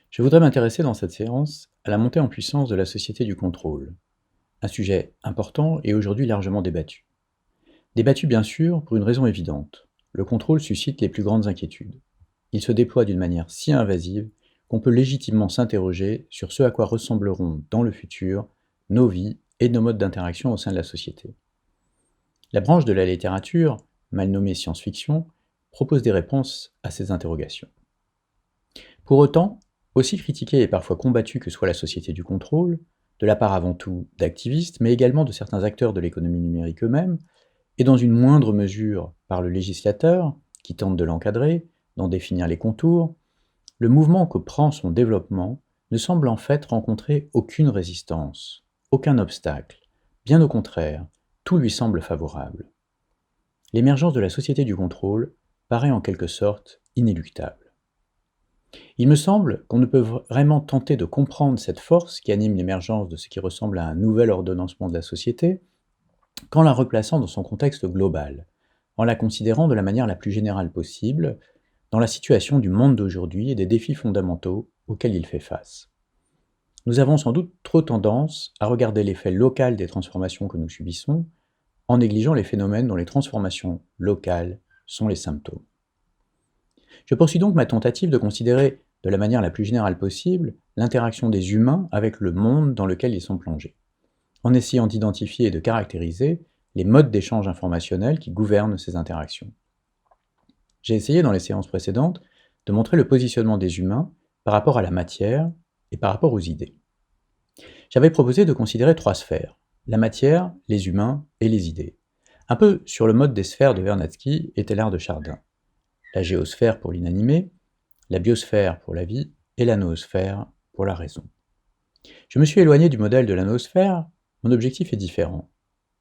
Je voudrais m'intéresser dans cette séance à la montée en puissance de la société du contrôle, un sujet important et aujourd'hui largement débattu. Débattu bien sûr pour une raison évidente, le contrôle suscite les plus grandes inquiétudes. Il se déploie d'une manière si invasive qu'on peut légitimement s'interroger sur ce à quoi ressembleront dans le futur nos vies et nos modes d'interaction au sein de la société. La branche de la littérature, mal nommée science-fiction, propose des réponses à ces interrogations. Pour autant, aussi critiquée et parfois combattue que soit la société du contrôle, de la part avant tout d'activistes, mais également de certains acteurs de l'économie numérique eux-mêmes, et dans une moindre mesure par le législateur, qui tente de l'encadrer, d'en définir les contours, le mouvement que prend son développement ne semble en fait rencontrer aucune résistance, aucun obstacle. Bien au contraire, tout lui semble favorable. L'émergence de la société du contrôle paraît en quelque sorte inéluctable. Il me semble qu'on ne peut vraiment tenter de comprendre cette force qui anime l'émergence de ce qui ressemble à un nouvel ordonnancement de la société qu'en la replaçant dans son contexte global, en la considérant de la manière la plus générale possible, dans la situation du monde d'aujourd'hui et des défis fondamentaux auxquels il fait face. Nous avons sans doute trop tendance à regarder l'effet local des transformations que nous subissons, en négligeant les phénomènes dont les transformations locales sont les symptômes. Je poursuis donc ma tentative de considérer de la manière la plus générale possible l'interaction des humains avec le monde dans lequel ils sont plongés, en essayant d'identifier et de caractériser les modes d'échange informationnel qui gouvernent ces interactions. J'ai essayé dans les séances précédentes de montrer le positionnement des humains par rapport à la matière et par rapport aux idées. J'avais proposé de considérer trois sphères, la matière, les humains et les idées, un peu sur le mode des sphères de Vernadsky et Teilhard de Chardin. La géosphère pour l'inanimé, la biosphère pour la vie et la noosphère pour la raison. Je me suis éloigné du modèle de la noosphère, mon objectif est différent.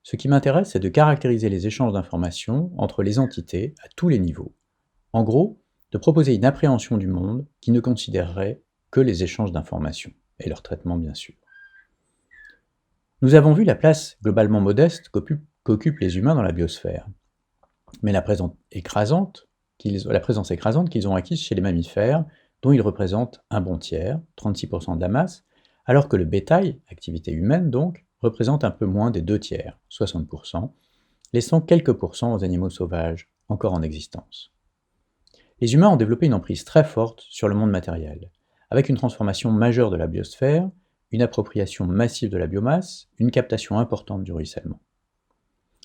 Ce qui m'intéresse, c'est de caractériser les échanges d'informations entre les entités à tous les niveaux. En gros, de proposer une appréhension du monde qui ne considérerait que les échanges d'informations, et leur traitement bien sûr. Nous avons vu la place globalement modeste qu'occupent les humains dans la biosphère, mais la présence écrasante qu'ils ont acquise chez les mammifères, dont ils représentent un bon tiers, 36% de la masse, alors que le bétail, activité humaine donc, représente un peu moins des 2 tiers, 60%, laissant quelques pourcents aux animaux sauvages encore en existence. Les humains ont développé une emprise très forte sur le monde matériel, avec une transformation majeure de la biosphère, une appropriation massive de la biomasse, une captation importante du ruissellement.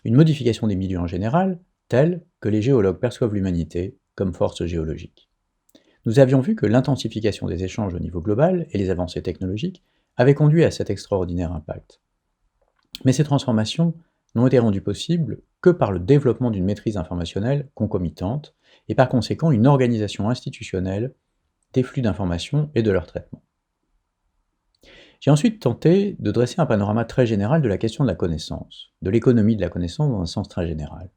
Une modification des milieux en général, telle que les géologues perçoivent l'humanité comme force géologique. Nous avions vu que l'intensification des échanges au niveau global et les avancées technologiques avaient conduit à cet extraordinaire impact. Mais ces transformations n'ont été rendues possibles que par le développement d'une maîtrise informationnelle concomitante et par conséquent une organisation institutionnelle des flux d'informations et de leur traitement. J'ai ensuite tenté de dresser un panorama très général de la question de la connaissance, de l'économie de la connaissance dans un sens très général.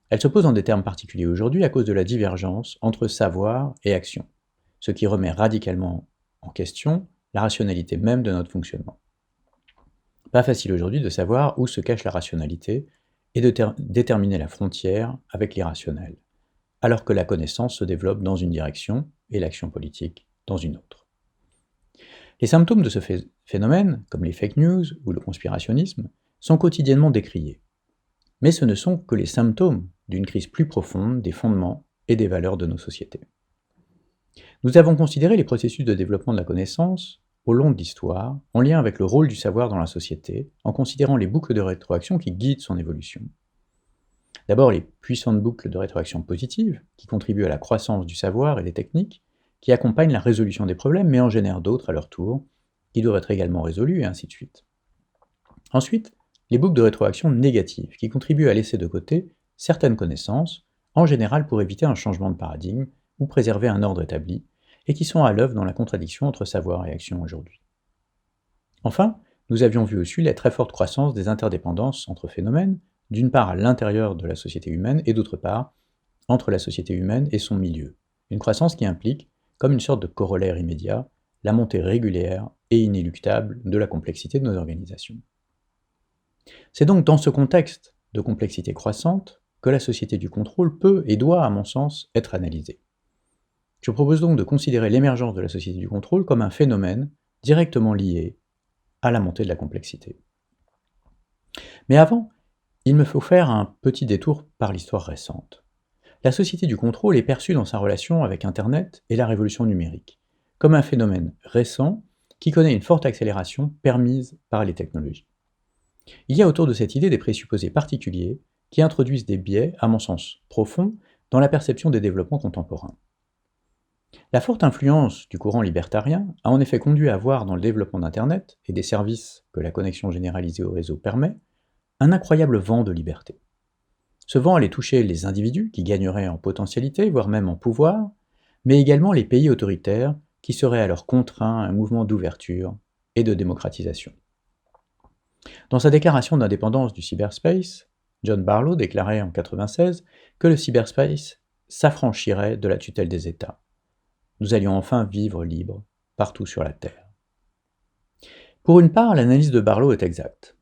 Elle se pose en des termes particuliers aujourd'hui à cause de la divergence entre savoir et action, ce qui remet radicalement en question la rationalité même de notre fonctionnement. Pas facile aujourd'hui de savoir où se cache la rationalité et de déterminer la frontière avec l'irrationnel, alors que la connaissance se développe dans une direction et l'action politique dans une autre. Les symptômes de ce phénomène, comme les fake news ou le conspirationnisme, sont quotidiennement décriés. Mais ce ne sont que les symptômes d'une crise plus profonde des fondements et des valeurs de nos sociétés. Nous avons considéré les processus de développement de la connaissance au long de l'histoire, en lien avec le rôle du savoir dans la société, en considérant les boucles de rétroaction qui guident son évolution. D'abord les puissantes boucles de rétroaction positives, qui contribuent à la croissance du savoir et des techniques, qui accompagnent la résolution des problèmes, mais en génèrent d'autres à leur tour, qui doivent être également résolus, et ainsi de suite. Ensuite, les boucles de rétroaction négatives, qui contribuent à laisser de côté certaines connaissances, en général pour éviter un changement de paradigme ou préserver un ordre établi, et qui sont à l'œuvre dans la contradiction entre savoir et action aujourd'hui. Enfin, nous avions vu aussi la très forte croissance des interdépendances entre phénomènes, d'une part à l'intérieur de la société humaine et d'autre part entre la société humaine et son milieu, une croissance qui implique, comme une sorte de corollaire immédiat, la montée régulière et inéluctable de la complexité de nos organisations. C'est donc dans ce contexte de complexité croissante que la société du contrôle peut et doit, à mon sens, être analysée. Je propose donc de considérer l'émergence de la société du contrôle comme un phénomène directement lié à la montée de la complexité. Mais avant, il me faut faire un petit détour par l'histoire récente. La société du contrôle est perçue dans sa relation avec Internet et la révolution numérique, comme un phénomène récent qui connaît une forte accélération permise par les technologies. Il y a autour de cette idée des présupposés particuliers qui introduisent des biais, à mon sens profonds, dans la perception des développements contemporains. La forte influence du courant libertarien a en effet conduit à voir dans le développement d'Internet et des services que la connexion généralisée au réseau permet, un incroyable vent de liberté. Ce vent allait toucher les individus qui gagneraient en potentialité, voire même en pouvoir, mais également les pays autoritaires qui seraient alors contraints à un mouvement d'ouverture et de démocratisation. Dans sa déclaration d'indépendance du cyberspace, John Barlow déclarait en 1996 que le cyberspace s'affranchirait de la tutelle des États. Nous allions enfin vivre libres partout sur la Terre. Pour une part, l'analyse de Barlow est exacte.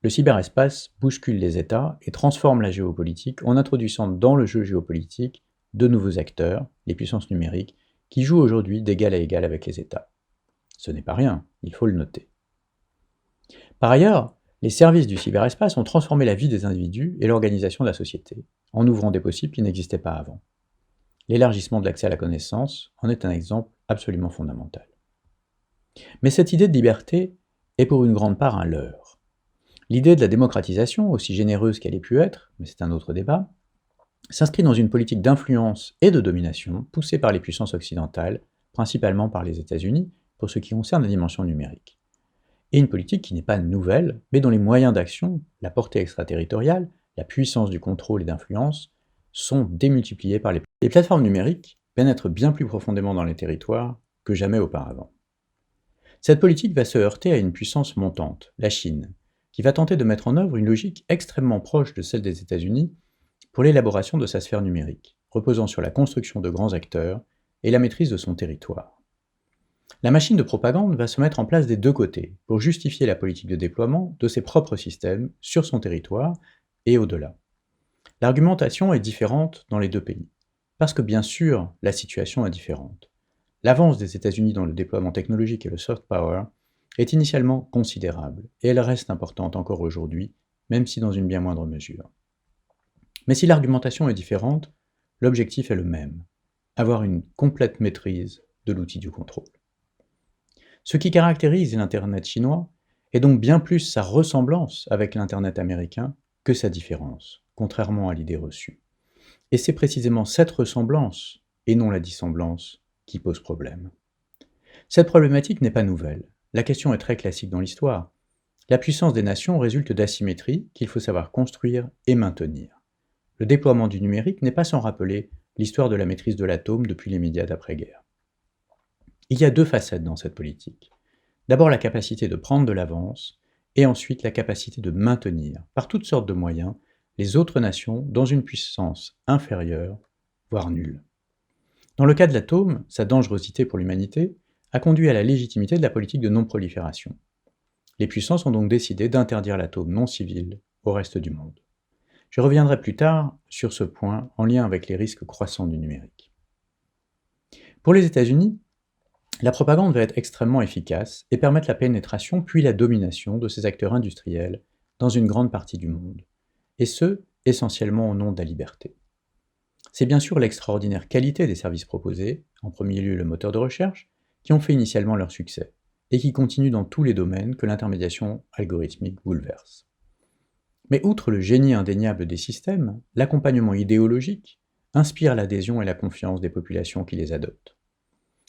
Le cyberespace bouscule les États et transforme la géopolitique en introduisant dans le jeu géopolitique de nouveaux acteurs, les puissances numériques, qui jouent aujourd'hui d'égal à égal avec les États. Ce n'est pas rien, il faut le noter. Par ailleurs, les services du cyberespace ont transformé la vie des individus et l'organisation de la société, en ouvrant des possibles qui n'existaient pas avant. L'élargissement de l'accès à la connaissance en est un exemple absolument fondamental. Mais cette idée de liberté est pour une grande part un leurre. L'idée de la démocratisation, aussi généreuse qu'elle ait pu être, mais c'est un autre débat, s'inscrit dans une politique d'influence et de domination poussée par les puissances occidentales, principalement par les États-Unis, pour ce qui concerne la dimension numérique. Et une politique qui n'est pas nouvelle, mais dont les moyens d'action, la portée extraterritoriale, la puissance du contrôle et d'influence, sont démultipliés par les plateformes numériques pénètrent bien plus profondément dans les territoires que jamais auparavant. Cette politique va se heurter à une puissance montante, la Chine, qui va tenter de mettre en œuvre une logique extrêmement proche de celle des États-Unis pour l'élaboration de sa sphère numérique, reposant sur la construction de grands acteurs et la maîtrise de son territoire. La machine de propagande va se mettre en place des deux côtés pour justifier la politique de déploiement de ses propres systèmes sur son territoire et au-delà. L'argumentation est différente dans les deux pays, parce que bien sûr, la situation est différente. L'avance des États-Unis dans le déploiement technologique et le soft power est initialement considérable, et elle reste importante encore aujourd'hui, même si dans une bien moindre mesure. Mais si l'argumentation est différente, l'objectif est le même, avoir une complète maîtrise de l'outil du contrôle. Ce qui caractérise l'Internet chinois est donc bien plus sa ressemblance avec l'Internet américain que sa différence, contrairement à l'idée reçue. Et c'est précisément cette ressemblance, et non la dissemblance, qui pose problème. Cette problématique n'est pas nouvelle. La question est très classique dans l'histoire. La puissance des nations résulte d'asymétries qu'il faut savoir construire et maintenir. Le déploiement du numérique n'est pas sans rappeler l'histoire de la maîtrise de l'atome depuis les médias d'après-guerre. Il y a deux facettes dans cette politique. D'abord la capacité de prendre de l'avance, et ensuite la capacité de maintenir, par toutes sortes de moyens, les autres nations dans une puissance inférieure, voire nulle. Dans le cas de l'atome, sa dangerosité pour l'humanité a conduit à la légitimité de la politique de non-prolifération. Les puissances ont donc décidé d'interdire l'atome non civil au reste du monde. Je reviendrai plus tard sur ce point en lien avec les risques croissants du numérique. Pour les États-Unis, la propagande va être extrêmement efficace et permettre la pénétration puis la domination de ces acteurs industriels dans une grande partie du monde, et ce, essentiellement au nom de la liberté. C'est bien sûr l'extraordinaire qualité des services proposés, en premier lieu le moteur de recherche, qui ont fait initialement leur succès, et qui continuent dans tous les domaines que l'intermédiation algorithmique bouleverse. Mais outre le génie indéniable des systèmes, l'accompagnement idéologique inspire l'adhésion et la confiance des populations qui les adoptent.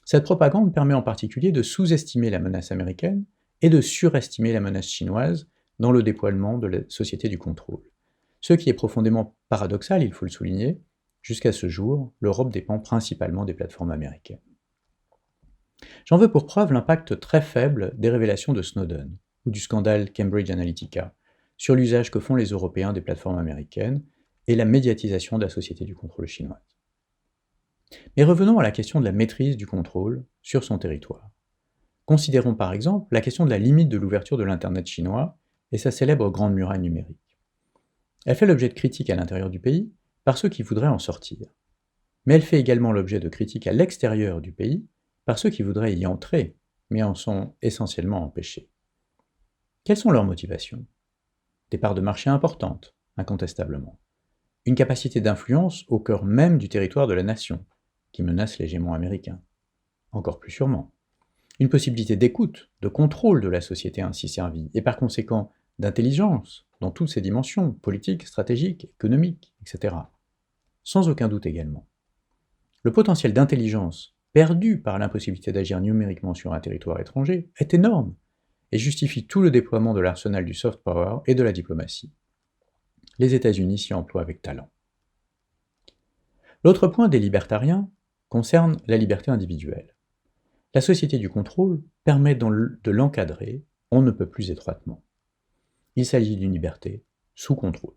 Cette propagande permet en particulier de sous-estimer la menace américaine et de surestimer la menace chinoise dans le déploiement de la société du contrôle. Ce qui est profondément paradoxal, il faut le souligner, jusqu'à ce jour, l'Europe dépend principalement des plateformes américaines. J'en veux pour preuve l'impact très faible des révélations de Snowden ou du scandale Cambridge Analytica sur l'usage que font les Européens des plateformes américaines et la médiatisation de la société du contrôle chinoise. Mais revenons à la question de la maîtrise du contrôle sur son territoire. Considérons par exemple la question de la limite de l'ouverture de l'Internet chinois et sa célèbre grande muraille numérique. Elle fait l'objet de critiques à l'intérieur du pays par ceux qui voudraient en sortir. mais elle fait également l'objet de critiques à l'extérieur du pays par ceux qui voudraient y entrer, mais en sont essentiellement empêchés. Quelles sont leurs motivations? Des parts de marché importantes, incontestablement. Une capacité d'influence au cœur même du territoire de la nation, qui menace l'hégémon américain. Encore plus sûrement. Une possibilité d'écoute, de contrôle de la société ainsi servie, et par conséquent d'intelligence dans toutes ses dimensions, politiques, stratégiques, économiques, etc. Sans aucun doute également. Le potentiel d'intelligence perdu par l'impossibilité d'agir numériquement sur un territoire étranger est énorme et justifie tout le déploiement de l'arsenal du soft power et de la diplomatie. Les États-Unis s'y emploient avec talent. L'autre point des libertariens concerne la liberté individuelle. La société du contrôle permet de l'encadrer, on ne peut plus étroitement. Il s'agit d'une liberté sous contrôle.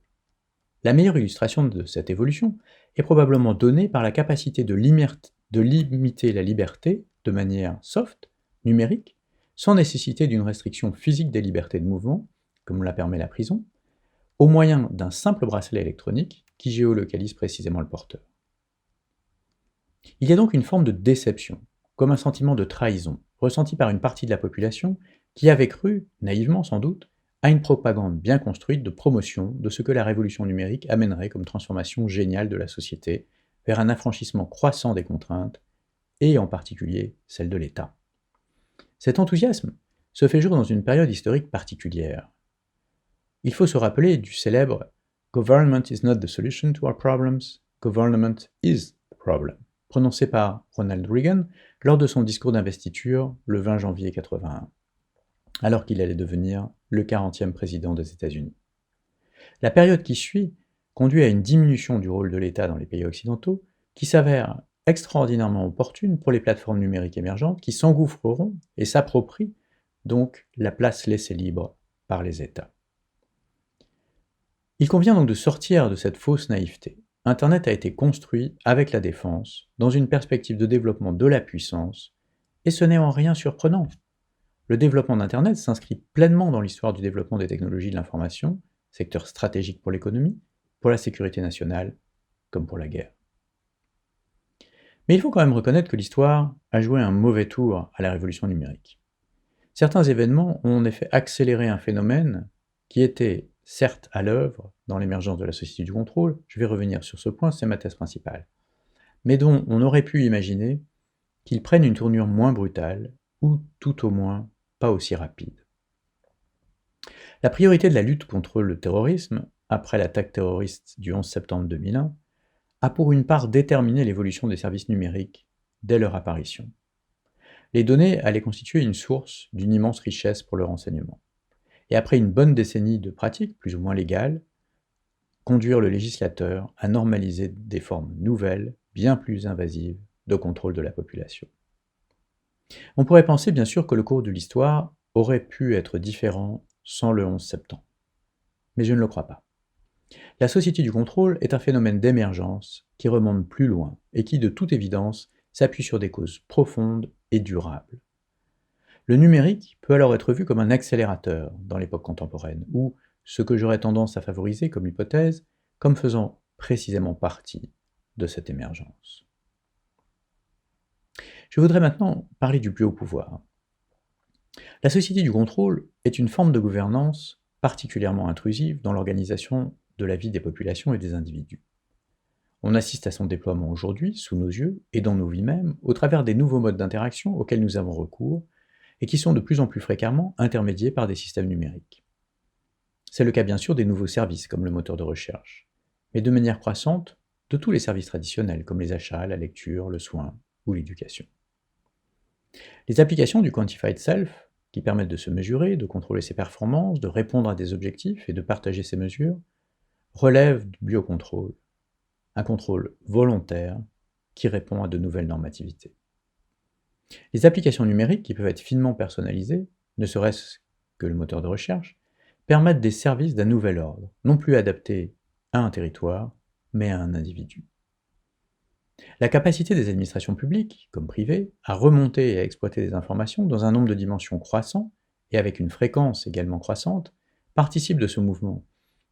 La meilleure illustration de cette évolution est probablement donnée par la capacité de limiter la liberté de manière soft, numérique, sans nécessité d'une restriction physique des libertés de mouvement, comme la permet la prison, au moyen d'un simple bracelet électronique qui géolocalise précisément le porteur. Il y a donc une forme de déception, comme un sentiment de trahison, ressenti par une partie de la population qui avait cru, naïvement sans doute, à une propagande bien construite de promotion de ce que la révolution numérique amènerait comme transformation géniale de la société vers un affranchissement croissant des contraintes, et en particulier celle de l'État. Cet enthousiasme se fait jour dans une période historique particulière. Il faut se rappeler du célèbre « Government is not the solution to our problems, government is the problem » prononcé par Ronald Reagan lors de son discours d'investiture le 20 janvier 1981, alors qu'il allait devenir le 40e président des États-Unis. La période qui suit conduit à une diminution du rôle de l'État dans les pays occidentaux qui s'avère extraordinairement opportune pour les plateformes numériques émergentes qui s'engouffreront et s'approprient donc la place laissée libre par les États. Il convient donc de sortir de cette fausse naïveté. Internet a été construit avec la défense, dans une perspective de développement de la puissance, et ce n'est en rien surprenant. Le développement d'Internet s'inscrit pleinement dans l'histoire du développement des technologies de l'information, secteur stratégique pour l'économie, pour la sécurité nationale, comme pour la guerre. Mais il faut quand même reconnaître que l'histoire a joué un mauvais tour à la révolution numérique. Certains événements ont en effet accéléré un phénomène qui était certes à l'œuvre dans l'émergence de la société du contrôle, je vais revenir sur ce point, c'est ma thèse principale, mais dont on aurait pu imaginer qu'il prenne une tournure moins brutale, ou tout au moins pas aussi rapide. La priorité de la lutte contre le terrorisme, après l'attaque terroriste du 11 septembre 2001, a pour une part déterminé l'évolution des services numériques dès leur apparition. Les données allaient constituer une source d'une immense richesse pour le renseignement. Et après une bonne décennie de pratiques, plus ou moins légales, conduire le législateur à normaliser des formes nouvelles, bien plus invasives, de contrôle de la population. On pourrait penser bien sûr que le cours de l'histoire aurait pu être différent sans le 11 septembre. Mais je ne le crois pas. La société du contrôle est un phénomène d'émergence qui remonte plus loin et qui, de toute évidence, s'appuie sur des causes profondes et durables. Le numérique peut alors être vu comme un accélérateur dans l'époque contemporaine, ou ce que j'aurais tendance à favoriser comme hypothèse, comme faisant précisément partie de cette émergence. Je voudrais maintenant parler du plus haut pouvoir. La société du contrôle est une forme de gouvernance particulièrement intrusive dans l'organisation de la vie des populations et des individus. On assiste à son déploiement aujourd'hui, sous nos yeux, et dans nos vies mêmes, au travers des nouveaux modes d'interaction auxquels nous avons recours, et qui sont de plus en plus fréquemment intermédiés par des systèmes numériques. C'est le cas bien sûr des nouveaux services, comme le moteur de recherche, mais de manière croissante, de tous les services traditionnels, comme les achats, la lecture, le soin ou l'éducation. Les applications du Quantified Self, qui permettent de se mesurer, de contrôler ses performances, de répondre à des objectifs et de partager ses mesures, relèvent du biocontrôle, un contrôle volontaire qui répond à de nouvelles normativités. Les applications numériques, qui peuvent être finement personnalisées, ne serait-ce que le moteur de recherche, permettent des services d'un nouvel ordre, non plus adaptés à un territoire, mais à un individu. La capacité des administrations publiques, comme privées, à remonter et à exploiter des informations dans un nombre de dimensions croissant, et avec une fréquence également croissante, participe de ce mouvement,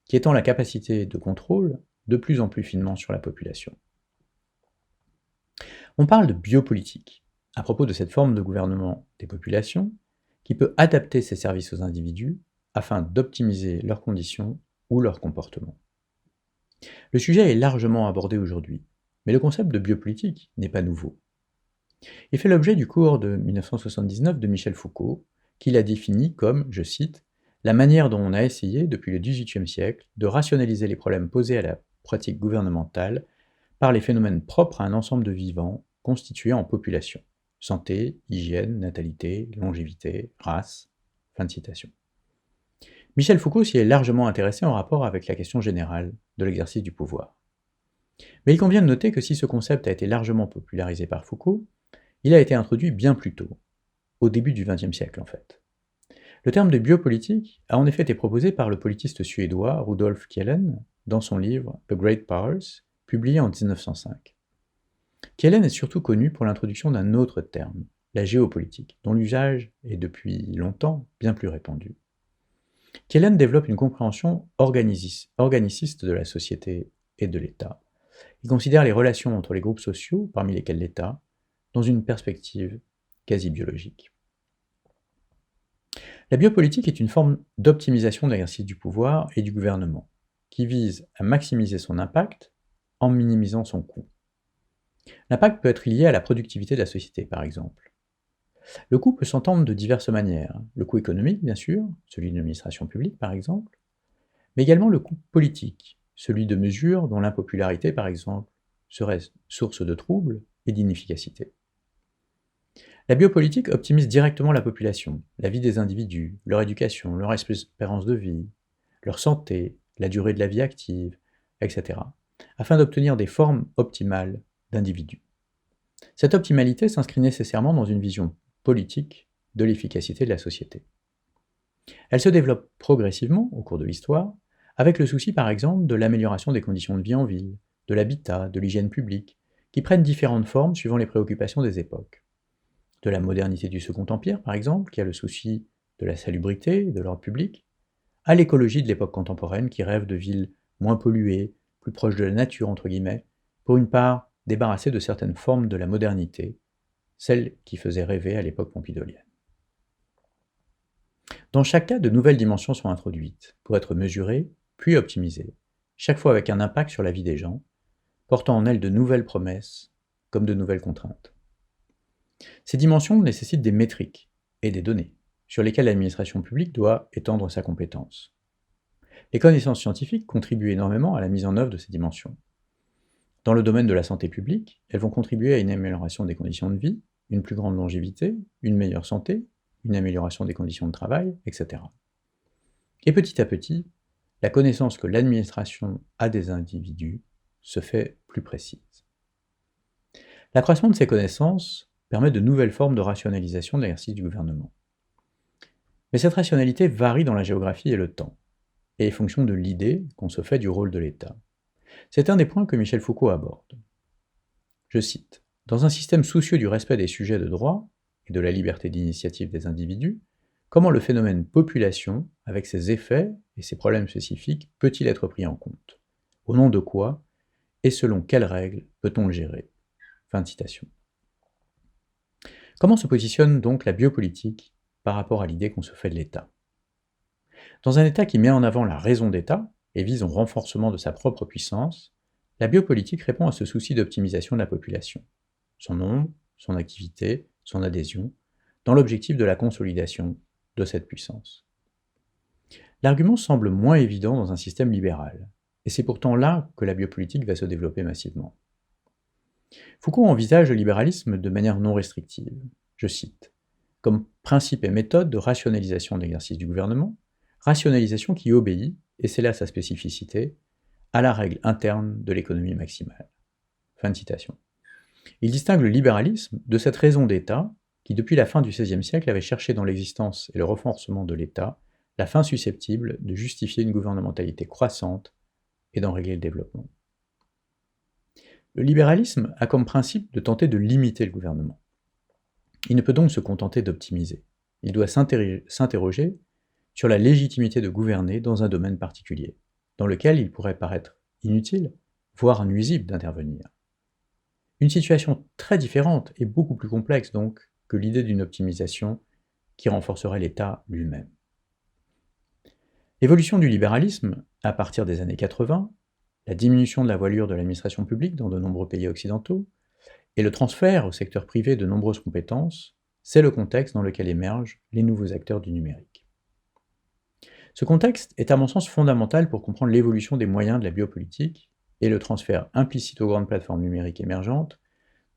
qui étend la capacité de contrôle de plus en plus finement sur la population. On parle de biopolitique, à propos de cette forme de gouvernement des populations qui peut adapter ses services aux individus afin d'optimiser leurs conditions ou leurs comportements. Le sujet est largement abordé aujourd'hui, mais le concept de biopolitique n'est pas nouveau. Il fait l'objet du cours de 1979 de Michel Foucault, qui l'a défini comme, je cite, la manière dont on a essayé, depuis le XVIIIe siècle, de rationaliser les problèmes posés à la pratique gouvernementale par les phénomènes propres à un ensemble de vivants constitués en population. Santé, hygiène, natalité, longévité, race. Fin de citation. Michel Foucault s'y est largement intéressé en rapport avec la question générale de l'exercice du pouvoir. Mais il convient de noter que si ce concept a été largement popularisé par Foucault, il a été introduit bien plus tôt, au début du XXe siècle en fait. Le terme de biopolitique a en effet été proposé par le politiste suédois Rudolf Kjellén dans son livre The Great Powers, publié en 1905. Kjellén est surtout connu pour l'introduction d'un autre terme, la géopolitique, dont l'usage est depuis longtemps bien plus répandu. Kjellén développe une compréhension organiciste de la société et de l'État. Il considère les relations entre les groupes sociaux, parmi lesquels l'État, dans une perspective quasi biologique. La biopolitique est une forme d'optimisation de l'exercice du pouvoir et du gouvernement, qui vise à maximiser son impact en minimisant son coût. L'impact peut être lié à la productivité de la société, par exemple. Le coût peut s'entendre de diverses manières. Le coût économique, bien sûr, celui d'une administration publique, par exemple, mais également le coût politique, celui de mesures dont l'impopularité, par exemple, serait source de troubles et d'inefficacité. La biopolitique optimise directement la population, la vie des individus, leur éducation, leur espérance de vie, leur santé, la durée de la vie active, etc., afin d'obtenir des formes optimales d'individus. Cette optimalité s'inscrit nécessairement dans une vision politique de l'efficacité de la société. Elle se développe progressivement au cours de l'histoire, avec le souci par exemple de l'amélioration des conditions de vie en ville, de l'habitat, de l'hygiène publique, qui prennent différentes formes suivant les préoccupations des époques. De la modernité du Second Empire, par exemple, qui a le souci de la salubrité, de l'ordre public, à l'écologie de l'époque contemporaine, qui rêve de villes moins polluées, plus proches de la nature, entre guillemets, pour une part débarrassées de certaines formes de la modernité, celles qui faisaient rêver à l'époque pompidolienne. Dans chaque cas, de nouvelles dimensions sont introduites, pour être mesurées, puis optimisées, chaque fois avec un impact sur la vie des gens, portant en elles de nouvelles promesses, comme de nouvelles contraintes. Ces dimensions nécessitent des métriques et des données, sur lesquelles l'administration publique doit étendre sa compétence. Les connaissances scientifiques contribuent énormément à la mise en œuvre de ces dimensions. Dans le domaine de la santé publique, elles vont contribuer à une amélioration des conditions de vie, une plus grande longévité, une meilleure santé, une amélioration des conditions de travail, etc. Et petit à petit, la connaissance que l'administration a des individus se fait plus précise. L'accroissement de ces connaissances permet de nouvelles formes de rationalisation de l'exercice du gouvernement. Mais cette rationalité varie dans la géographie et le temps, et est fonction de l'idée qu'on se fait du rôle de l'État. C'est un des points que Michel Foucault aborde. Je cite, « Dans un système soucieux du respect des sujets de droit et de la liberté d'initiative des individus, comment le phénomène population, avec ses effets et ses problèmes spécifiques, peut-il être pris en compte? Au nom de quoi et selon quelles règles peut-on le gérer ?» Fin de citation. Comment se positionne donc la biopolitique par rapport à l'idée qu'on se fait de l'État? Dans un État qui met en avant la raison d'État et vise au renforcement de sa propre puissance, la biopolitique répond à ce souci d'optimisation de la population, son nombre, son activité, son adhésion, dans l'objectif de la consolidation de cette puissance. L'argument semble moins évident dans un système libéral, et c'est pourtant là que la biopolitique va se développer massivement. Foucault envisage le libéralisme de manière non restrictive, je cite, « comme principe et méthode de rationalisation de l'exercice du gouvernement, rationalisation qui obéit, et c'est là sa spécificité, à la règle interne de l'économie maximale. » Fin de citation. Il distingue le libéralisme de cette raison d'État qui, depuis la fin du XVIe siècle, avait cherché dans l'existence et le renforcement de l'État la fin susceptible de justifier une gouvernementalité croissante et d'en régler le développement. Le libéralisme a comme principe de tenter de limiter le gouvernement. Il ne peut donc se contenter d'optimiser. Il doit s'interroger sur la légitimité de gouverner dans un domaine particulier, dans lequel il pourrait paraître inutile, voire nuisible d'intervenir. Une situation très différente et beaucoup plus complexe donc que l'idée d'une optimisation qui renforcerait l'État lui-même. L'évolution du libéralisme, à partir des années 80, la diminution de la voilure de l'administration publique dans de nombreux pays occidentaux, et le transfert au secteur privé de nombreuses compétences, c'est le contexte dans lequel émergent les nouveaux acteurs du numérique. Ce contexte est à mon sens fondamental pour comprendre l'évolution des moyens de la biopolitique et le transfert implicite aux grandes plateformes numériques émergentes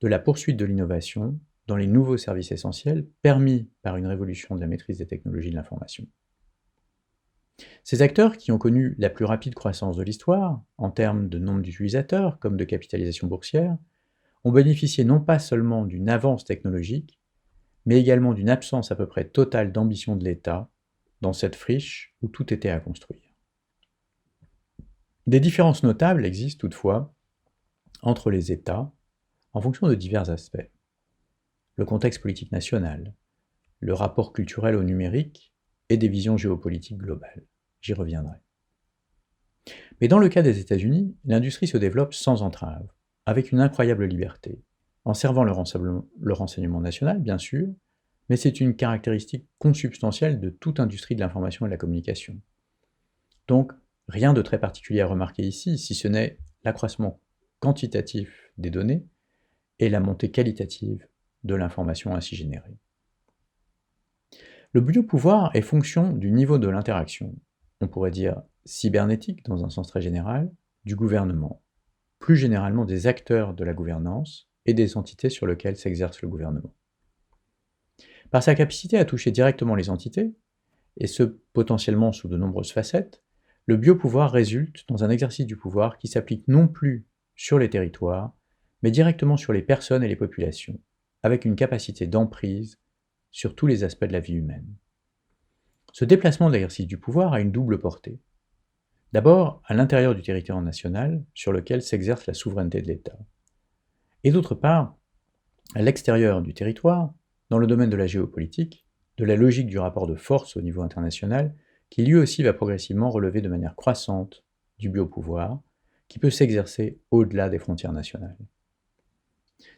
de la poursuite de l'innovation dans les nouveaux services essentiels permis par une révolution de la maîtrise des technologies de l'information. Ces acteurs, qui ont connu la plus rapide croissance de l'histoire, en termes de nombre d'utilisateurs comme de capitalisation boursière, ont bénéficié non pas seulement d'une avance technologique, mais également d'une absence à peu près totale d'ambition de l'État dans cette friche où tout était à construire. Des différences notables existent toutefois entre les États en fonction de divers aspects. Le contexte politique national, le rapport culturel au numérique et des visions géopolitiques globales. J'y reviendrai. Mais dans le cas des États-Unis, l'industrie se développe sans entrave, avec une incroyable liberté, en servant le renseignement national, bien sûr, mais c'est une caractéristique consubstantielle de toute industrie de l'information et de la communication. Donc, rien de très particulier à remarquer ici, si ce n'est l'accroissement quantitatif des données et la montée qualitative de l'information ainsi générée. Le biopouvoir est fonction du niveau de l'interaction, on pourrait dire cybernétique dans un sens très général, du gouvernement, plus généralement des acteurs de la gouvernance et des entités sur lesquelles s'exerce le gouvernement. Par sa capacité à toucher directement les entités, et ce potentiellement sous de nombreuses facettes, le biopouvoir résulte dans un exercice du pouvoir qui s'applique non plus sur les territoires, mais directement sur les personnes et les populations, avec une capacité d'emprise sur tous les aspects de la vie humaine. Ce déplacement de l'exercice du pouvoir a une double portée. D'abord, à l'intérieur du territoire national, sur lequel s'exerce la souveraineté de l'État. Et d'autre part, à l'extérieur du territoire, dans le domaine de la géopolitique, de la logique du rapport de force au niveau international, qui lui aussi va progressivement relever de manière croissante du biopouvoir, qui peut s'exercer au-delà des frontières nationales.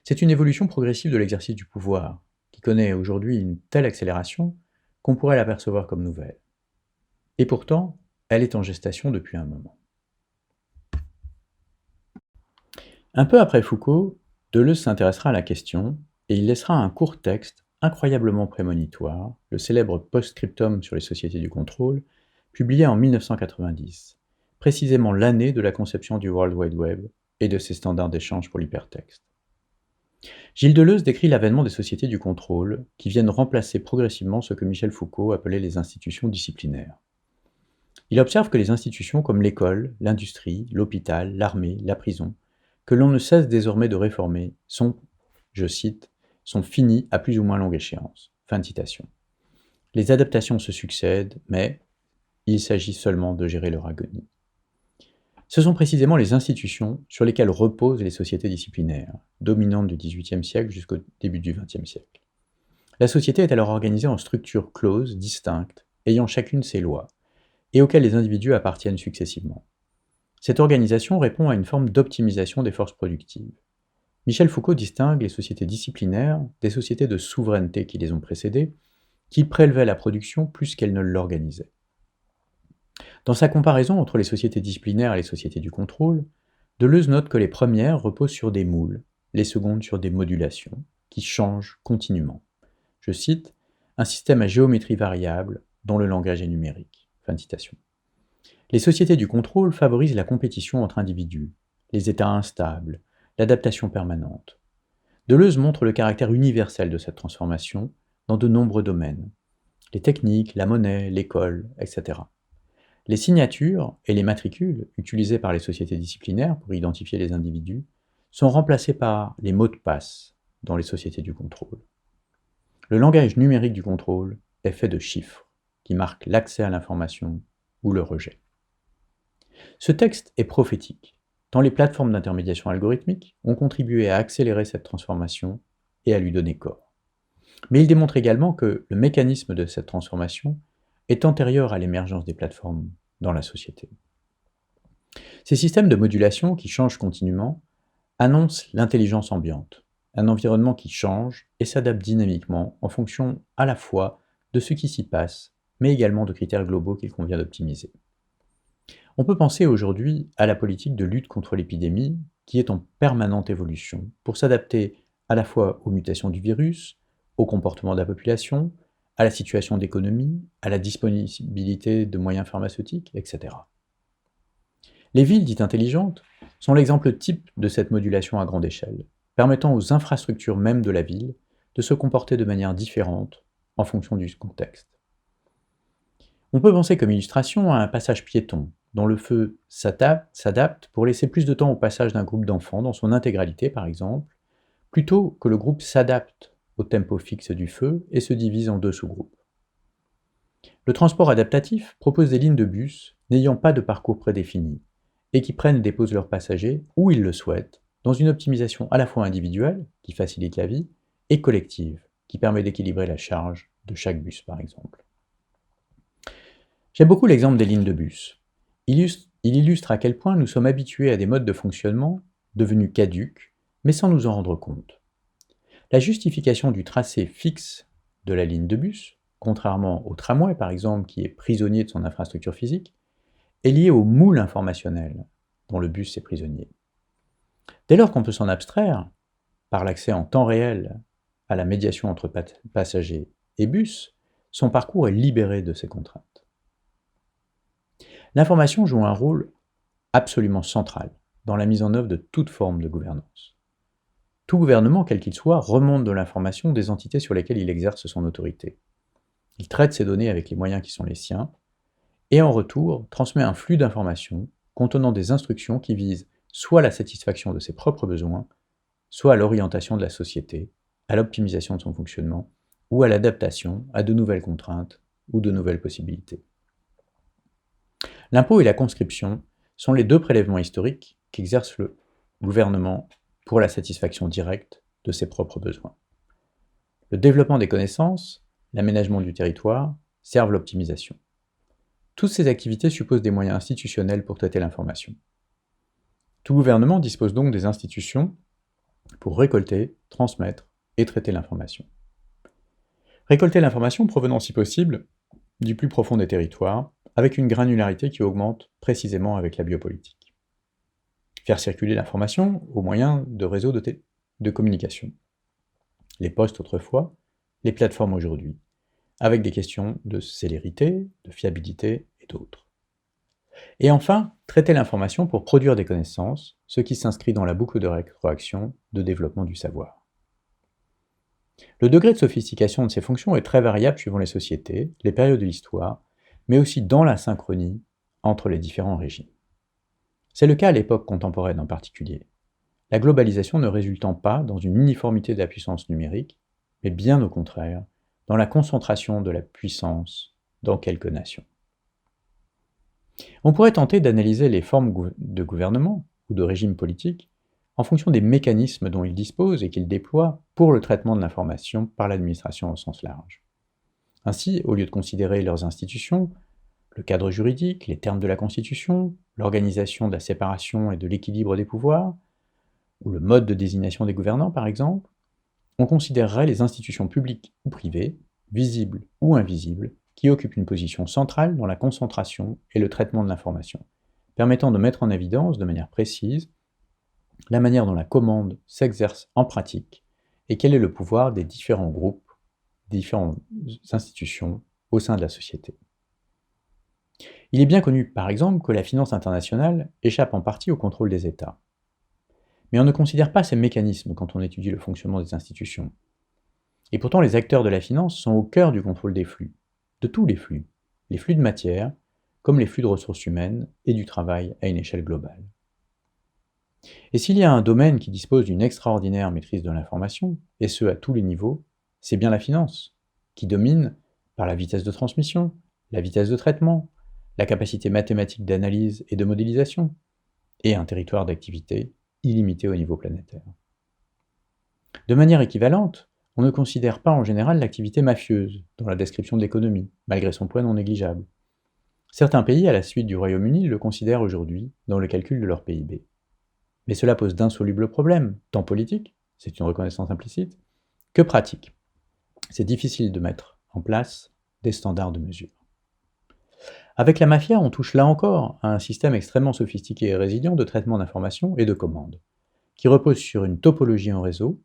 C'est une évolution progressive de l'exercice du pouvoir, qui connaît aujourd'hui une telle accélération qu'on pourrait l'apercevoir comme nouvelle. Et pourtant, elle est en gestation depuis un moment. Un peu après Foucault, Deleuze s'intéressera à la question et il laissera un court texte incroyablement prémonitoire, le célèbre Post-scriptum sur les sociétés du contrôle, publié en 1990, précisément l'année de la conception du World Wide Web et de ses standards d'échange pour l'hypertexte. Gilles Deleuze décrit l'avènement des sociétés du contrôle qui viennent remplacer progressivement ce que Michel Foucault appelait les institutions disciplinaires. Il observe que les institutions comme l'école, l'industrie, l'hôpital, l'armée, la prison, que l'on ne cesse désormais de réformer, sont, je cite, sont finies à plus ou moins longue échéance. Fin de citation. Les adaptations se succèdent, mais il s'agit seulement de gérer leur agonie. Ce sont précisément les institutions sur lesquelles reposent les sociétés disciplinaires, dominantes du XVIIIe siècle jusqu'au début du XXe siècle. La société est alors organisée en structures closes, distinctes, ayant chacune ses lois, et auxquelles les individus appartiennent successivement. Cette organisation répond à une forme d'optimisation des forces productives. Michel Foucault distingue les sociétés disciplinaires des sociétés de souveraineté qui les ont précédées, qui prélevaient la production plus qu'elles ne l'organisaient. Dans sa comparaison entre les sociétés disciplinaires et les sociétés du contrôle, Deleuze note que les premières reposent sur des moules, les secondes sur des modulations, qui changent continuellement. Je cite, « un système à géométrie variable dont le langage est numérique ». Fin de citation. Les sociétés du contrôle favorisent la compétition entre individus, les états instables, l'adaptation permanente. Deleuze montre le caractère universel de cette transformation dans de nombreux domaines, les techniques, la monnaie, l'école, etc. Les signatures et les matricules utilisées par les sociétés disciplinaires pour identifier les individus sont remplacés par les mots de passe dans les sociétés du contrôle. Le langage numérique du contrôle est fait de chiffres qui marquent l'accès à l'information ou le rejet. Ce texte est prophétique, tant les plateformes d'intermédiation algorithmique ont contribué à accélérer cette transformation et à lui donner corps. Mais il démontre également que le mécanisme de cette transformation est antérieur à l'émergence des plateformes dans la société. Ces systèmes de modulation qui changent continuellement annonce l'intelligence ambiante, un environnement qui change et s'adapte dynamiquement en fonction à la fois de ce qui s'y passe, mais également de critères globaux qu'il convient d'optimiser. On peut penser aujourd'hui à la politique de lutte contre l'épidémie qui est en permanente évolution pour s'adapter à la fois aux mutations du virus, au comportement de la population, à la situation d'économie, à la disponibilité de moyens pharmaceutiques, etc. Les villes dites intelligentes sont l'exemple type de cette modulation à grande échelle, permettant aux infrastructures même de la ville de se comporter de manière différente en fonction du contexte. On peut penser comme illustration à un passage piéton, dont le feu s'adapte pour laisser plus de temps au passage d'un groupe d'enfants dans son intégralité par exemple, plutôt que le groupe s'adapte au tempo fixe du feu et se divise en deux sous-groupes. Le transport adaptatif propose des lignes de bus n'ayant pas de parcours prédéfini et qui prennent et déposent leurs passagers où ils le souhaitent, dans une optimisation à la fois individuelle, qui facilite la vie, et collective, qui permet d'équilibrer la charge de chaque bus par exemple. J'aime beaucoup l'exemple des lignes de bus. Il illustre à quel point nous sommes habitués à des modes de fonctionnement devenus caducs, mais sans nous en rendre compte. La justification du tracé fixe de la ligne de bus, contrairement au tramway par exemple qui est prisonnier de son infrastructure physique, est liée au moule informationnel dont le bus est prisonnier. Dès lors qu'on peut s'en abstraire, par l'accès en temps réel à la médiation entre passagers et bus, son parcours est libéré de ces contraintes. L'information joue un rôle absolument central dans la mise en œuvre de toute forme de gouvernance. Tout gouvernement, quel qu'il soit, remonte de l'information des entités sur lesquelles il exerce son autorité. Il traite ces données avec les moyens qui sont les siens, et en retour transmet un flux d'informations contenant des instructions qui visent soit la satisfaction de ses propres besoins, soit à l'orientation de la société, à l'optimisation de son fonctionnement, ou à l'adaptation à de nouvelles contraintes ou de nouvelles possibilités. L'impôt et la conscription sont les deux prélèvements historiques qu'exerce le gouvernement pour la satisfaction directe de ses propres besoins. Le développement des connaissances, l'aménagement du territoire servent l'optimisation. Toutes ces activités supposent des moyens institutionnels pour traiter l'information. Tout gouvernement dispose donc des institutions pour récolter, transmettre et traiter l'information. Récolter l'information provenant si possible du plus profond des territoires, avec une granularité qui augmente précisément avec la biopolitique. Faire circuler l'information au moyen de réseaux de communication. Les postes autrefois, les plateformes aujourd'hui, avec des questions de célérité, de fiabilité et d'autres. Et enfin, traiter l'information pour produire des connaissances, ce qui s'inscrit dans la boucle de rétroaction de développement du savoir. Le degré de sophistication de ces fonctions est très variable suivant les sociétés, les périodes de l'histoire, mais aussi dans la synchronie entre les différents régimes. C'est le cas à l'époque contemporaine en particulier, la globalisation ne résultant pas dans une uniformité de la puissance numérique, mais bien au contraire, dans la concentration de la puissance dans quelques nations. On pourrait tenter d'analyser les formes de gouvernement ou de régime politique en fonction des mécanismes dont ils disposent et qu'ils déploient pour le traitement de l'information par l'administration au sens large. Ainsi, au lieu de considérer leurs institutions, le cadre juridique, les termes de la Constitution, l'organisation de la séparation et de l'équilibre des pouvoirs, ou le mode de désignation des gouvernants par exemple, on considérerait les institutions publiques ou privées, visibles ou invisibles, qui occupent une position centrale dans la concentration et le traitement de l'information, permettant de mettre en évidence de manière précise la manière dont la commande s'exerce en pratique et quel est le pouvoir des différents groupes, différentes institutions au sein de la société. Il est bien connu, par exemple, que la finance internationale échappe en partie au contrôle des États. Mais on ne considère pas ces mécanismes quand on étudie le fonctionnement des institutions. Et pourtant, les acteurs de la finance sont au cœur du contrôle des flux, de tous les flux de matière, comme les flux de ressources humaines et du travail à une échelle globale. Et s'il y a un domaine qui dispose d'une extraordinaire maîtrise de l'information, et ce à tous les niveaux, c'est bien la finance, qui domine par la vitesse de transmission, la vitesse de traitement, la capacité mathématique d'analyse et de modélisation, et un territoire d'activité illimité au niveau planétaire. De manière équivalente, on ne considère pas en général l'activité mafieuse dans la description de l'économie, malgré son poids non négligeable. Certains pays, à la suite du Royaume-Uni, le considèrent aujourd'hui dans le calcul de leur PIB. Mais cela pose d'insolubles problèmes, tant politiques, c'est une reconnaissance implicite, que pratiques. C'est difficile de mettre en place des standards de mesure. Avec la mafia, on touche là encore à un système extrêmement sophistiqué et résilient de traitement d'informations et de commandes, qui repose sur une topologie en réseau,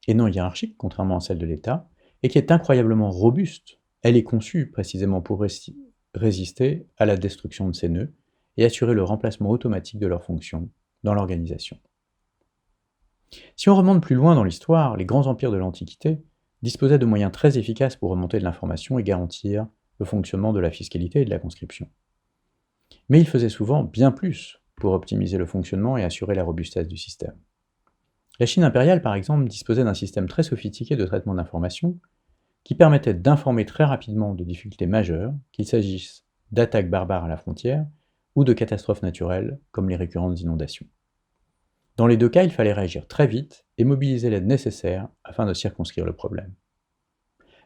et non hiérarchique, contrairement à celle de l'État, et qui est incroyablement robuste. Elle est conçue précisément pour résister à la destruction de ces nœuds et assurer le remplacement automatique de leurs fonctions dans l'organisation. Si on remonte plus loin dans l'histoire, les grands empires de l'Antiquité disposaient de moyens très efficaces pour remonter de l'information et garantir le fonctionnement de la fiscalité et de la conscription. Mais ils faisaient souvent bien plus pour optimiser le fonctionnement et assurer la robustesse du système. La Chine impériale, par exemple, disposait d'un système très sophistiqué de traitement d'informations qui permettait d'informer très rapidement de difficultés majeures, qu'il s'agisse d'attaques barbares à la frontière ou de catastrophes naturelles comme les récurrentes inondations. Dans les deux cas, il fallait réagir très vite et mobiliser l'aide nécessaire afin de circonscrire le problème.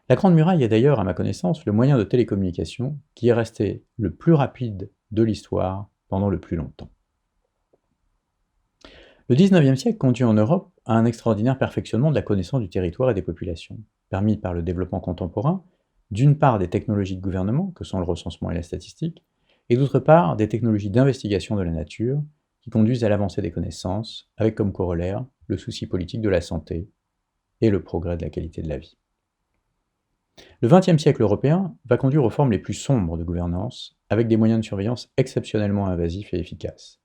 La Grande Muraille est d'ailleurs, à ma connaissance, le moyen de télécommunication qui est resté le plus rapide de l'histoire pendant le plus longtemps. Le XIXe siècle conduit en Europe à un extraordinaire perfectionnement de la connaissance du territoire et des populations, permis par le développement contemporain, d'une part des technologies de gouvernement, que sont le recensement et la statistique, et d'autre part des technologies d'investigation de la nature, qui conduisent à l'avancée des connaissances, avec comme corollaire le souci politique de la santé et le progrès de la qualité de la vie. Le XXe siècle européen va conduire aux formes les plus sombres de gouvernance, avec des moyens de surveillance exceptionnellement invasifs et efficaces.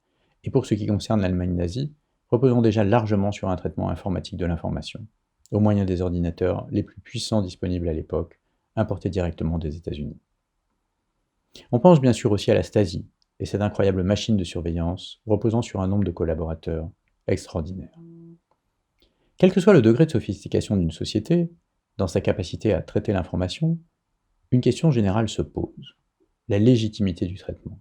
Et pour ce qui concerne l'Allemagne nazie, reposant déjà largement sur un traitement informatique de l'information, au moyen des ordinateurs les plus puissants disponibles à l'époque, importés directement des États-Unis. On pense bien sûr aussi à la Stasi, et cette incroyable machine de surveillance reposant sur un nombre de collaborateurs extraordinaire. Quel que soit le degré de sophistication d'une société, dans sa capacité à traiter l'information, une question générale se pose, la légitimité du traitement.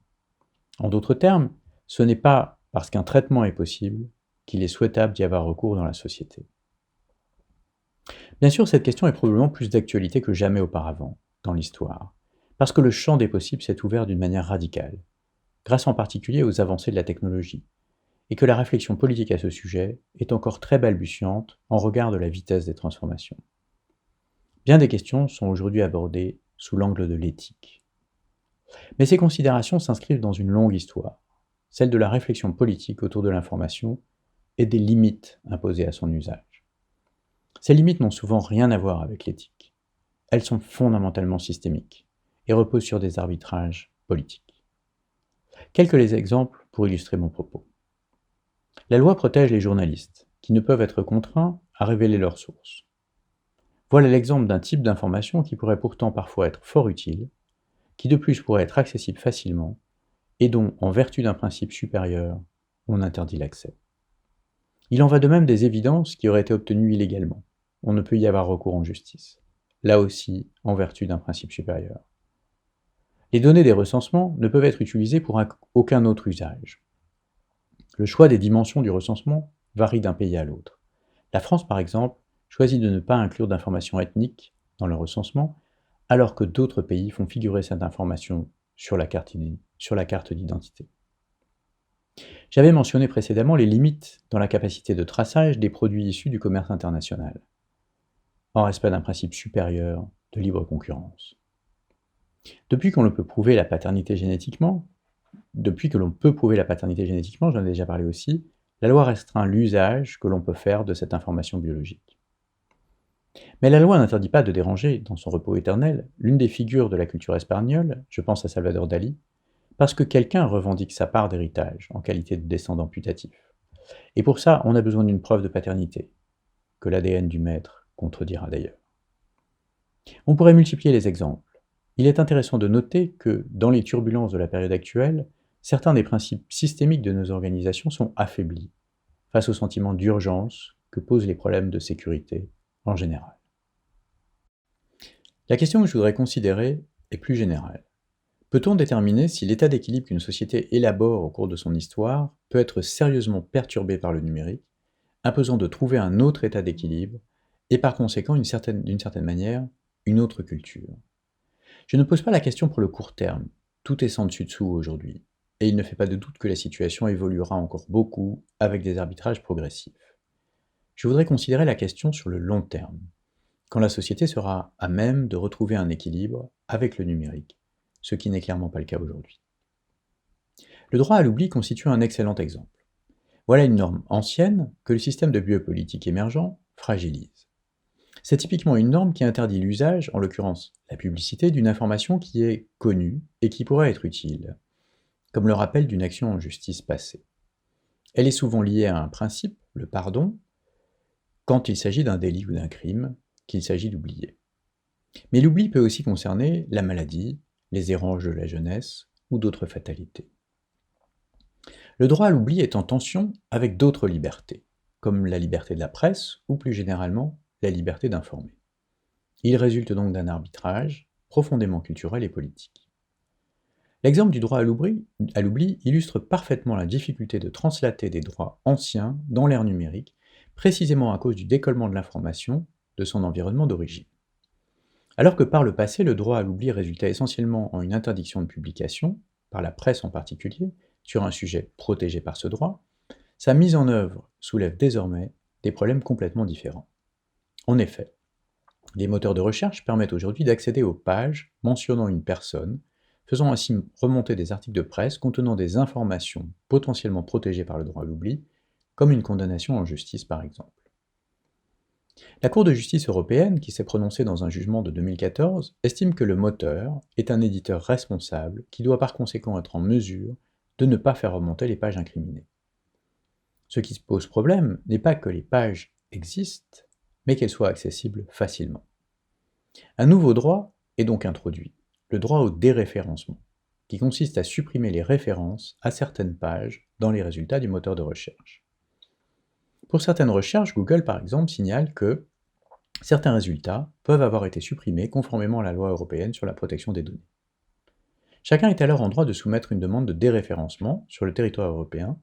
En d'autres termes, ce n'est pas parce qu'un traitement est possible qu'il est souhaitable d'y avoir recours dans la société. Bien sûr, cette question est probablement plus d'actualité que jamais auparavant dans l'histoire, parce que le champ des possibles s'est ouvert d'une manière radicale, grâce en particulier aux avancées de la technologie, et que la réflexion politique à ce sujet est encore très balbutiante en regard de la vitesse des transformations. Bien des questions sont aujourd'hui abordées sous l'angle de l'éthique. Mais ces considérations s'inscrivent dans une longue histoire, celle de la réflexion politique autour de l'information et des limites imposées à son usage. Ces limites n'ont souvent rien à voir avec l'éthique. Elles sont fondamentalement systémiques et reposent sur des arbitrages politiques. Quelques exemples pour illustrer mon propos. La loi protège les journalistes, qui ne peuvent être contraints à révéler leurs sources. Voilà l'exemple d'un type d'information qui pourrait pourtant parfois être fort utile, qui de plus pourrait être accessible facilement, et dont, en vertu d'un principe supérieur, on interdit l'accès. Il en va de même des évidences qui auraient été obtenues illégalement. On ne peut y avoir recours en justice. Là aussi, en vertu d'un principe supérieur. Les données des recensements ne peuvent être utilisées pour aucun autre usage. Le choix des dimensions du recensement varie d'un pays à l'autre. La France, par exemple, choisit de ne pas inclure d'informations ethniques dans le recensement, alors que d'autres pays font figurer cette information sur la carte d'identité. J'avais mentionné précédemment les limites dans la capacité de traçage des produits issus du commerce international, en respect d'un principe supérieur de libre concurrence. Depuis que l'on peut prouver la paternité génétiquement, j'en ai déjà parlé aussi, la loi restreint l'usage que l'on peut faire de cette information biologique. Mais la loi n'interdit pas de déranger, dans son repos éternel, l'une des figures de la culture espagnole, je pense à Salvador Dalí, parce que quelqu'un revendique sa part d'héritage en qualité de descendant putatif. Et pour ça, on a besoin d'une preuve de paternité, que l'ADN du maître contredira d'ailleurs. On pourrait multiplier les exemples. Il est intéressant de noter que, dans les turbulences de la période actuelle, certains des principes systémiques de nos organisations sont affaiblis face au sentiment d'urgence que posent les problèmes de sécurité en général. La question que je voudrais considérer est plus générale. Peut-on déterminer si l'état d'équilibre qu'une société élabore au cours de son histoire peut être sérieusement perturbé par le numérique, imposant de trouver un autre état d'équilibre et par conséquent, d'une certaine manière, une autre culture? Je ne pose pas la question pour le court terme, tout est sans dessus dessous aujourd'hui. et il ne fait pas de doute que la situation évoluera encore beaucoup avec des arbitrages progressifs. Je voudrais considérer la question sur le long terme, quand la société sera à même de retrouver un équilibre avec le numérique, ce qui n'est clairement pas le cas aujourd'hui. Le droit à l'oubli constitue un excellent exemple. Voilà une norme ancienne que le système de biopolitique émergent fragilise. C'est typiquement une norme qui interdit l'usage, en l'occurrence la publicité, d'une information qui est connue et qui pourrait être utile, comme le rappel d'une action en justice passée. Elle est souvent liée à un principe, le pardon, quand il s'agit d'un délit ou d'un crime qu'il s'agit d'oublier. Mais l'oubli peut aussi concerner la maladie, les erranges de la jeunesse ou d'autres fatalités. Le droit à l'oubli est en tension avec d'autres libertés, comme la liberté de la presse ou plus généralement la liberté d'informer. Il résulte donc d'un arbitrage profondément culturel et politique. L'exemple du droit à l'oubli illustre parfaitement la difficulté de translater des droits anciens dans l'ère numérique, précisément à cause du décollement de l'information de son environnement d'origine. Alors que par le passé, le droit à l'oubli résultait essentiellement en une interdiction de publication, par la presse en particulier, sur un sujet protégé par ce droit, sa mise en œuvre soulève désormais des problèmes complètement différents. En effet, les moteurs de recherche permettent aujourd'hui d'accéder aux pages mentionnant une personne, faisant ainsi remonter des articles de presse contenant des informations potentiellement protégées par le droit à l'oubli, comme une condamnation en justice par exemple. La Cour de justice européenne, qui s'est prononcée dans un jugement de 2014, estime que le moteur est un éditeur responsable qui doit par conséquent être en mesure de ne pas faire remonter les pages incriminées. Ce qui pose problème n'est pas que les pages existent, mais qu'elles soient accessibles facilement. Un nouveau droit est donc introduit, le droit au déréférencement, qui consiste à supprimer les références à certaines pages dans les résultats du moteur de recherche. Pour certaines recherches, Google par exemple signale que certains résultats peuvent avoir été supprimés conformément à la loi européenne sur la protection des données. Chacun est alors en droit de soumettre une demande de déréférencement sur le territoire européen,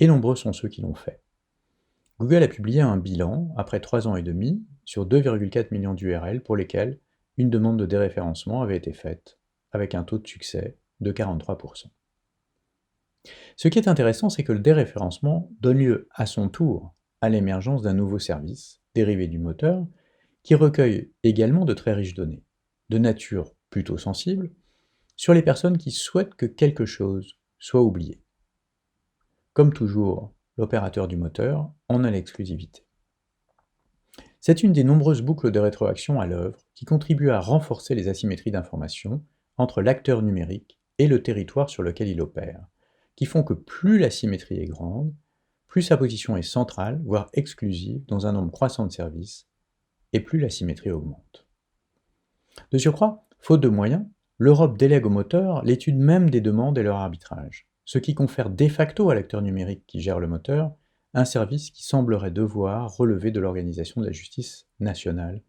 et nombreux sont ceux qui l'ont fait. Google a publié un bilan, après 3 ans et demi, sur 2,4 millions d'URL pour lesquels une demande de déréférencement avait été faite, avec un taux de succès de 43%. Ce qui est intéressant, c'est que le déréférencement donne lieu à son tour à l'émergence d'un nouveau service, dérivé du moteur, qui recueille également de très riches données, de nature plutôt sensible, sur les personnes qui souhaitent que quelque chose soit oublié. Comme toujours, l'opérateur du moteur en a l'exclusivité. C'est une des nombreuses boucles de rétroaction à l'œuvre qui contribuent à renforcer les asymétries d'information entre l'acteur numérique et le territoire sur lequel il opère, qui font que plus la symétrie est grande, plus sa position est centrale, voire exclusive, dans un nombre croissant de services, et plus la symétrie augmente. De surcroît, faute de moyens, l'Europe délègue au moteur l'étude même des demandes et leur arbitrage, ce qui confère de facto à l'acteur numérique qui gère le moteur un service qui semblerait devoir relever de l'organisation de la justice nationale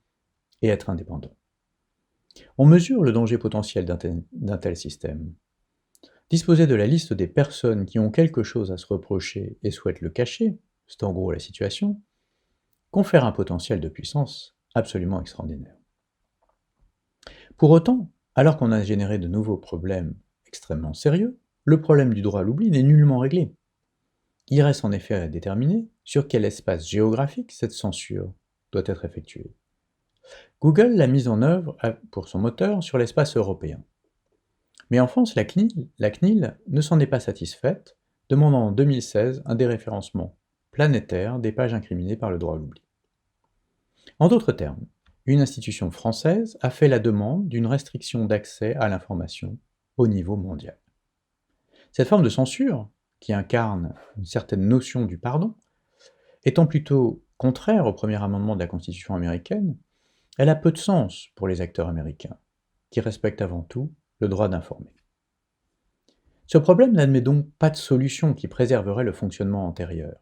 et être indépendant. On mesure le danger potentiel d'un tel système. Disposer de la liste des personnes qui ont quelque chose à se reprocher et souhaitent le cacher, c'est en gros la situation, confère un potentiel de puissance absolument extraordinaire. Pour autant, alors qu'on a généré de nouveaux problèmes extrêmement sérieux, le problème du droit à l'oubli n'est nullement réglé. Il reste en effet à déterminer sur quel espace géographique cette censure doit être effectuée. Google l'a mise en œuvre pour son moteur sur l'espace européen. Mais en France, la CNIL ne s'en est pas satisfaite, demandant en 2016 un déréférencement planétaire des pages incriminées par le droit à l'oubli. En d'autres termes, une institution française a fait la demande d'une restriction d'accès à l'information au niveau mondial. Cette forme de censure, qui incarne une certaine notion du pardon, étant plutôt contraire au premier amendement de la Constitution américaine, elle a peu de sens pour les acteurs américains, qui respectent avant tout le droit d'informer. Ce problème n'admet donc pas de solution qui préserverait le fonctionnement antérieur,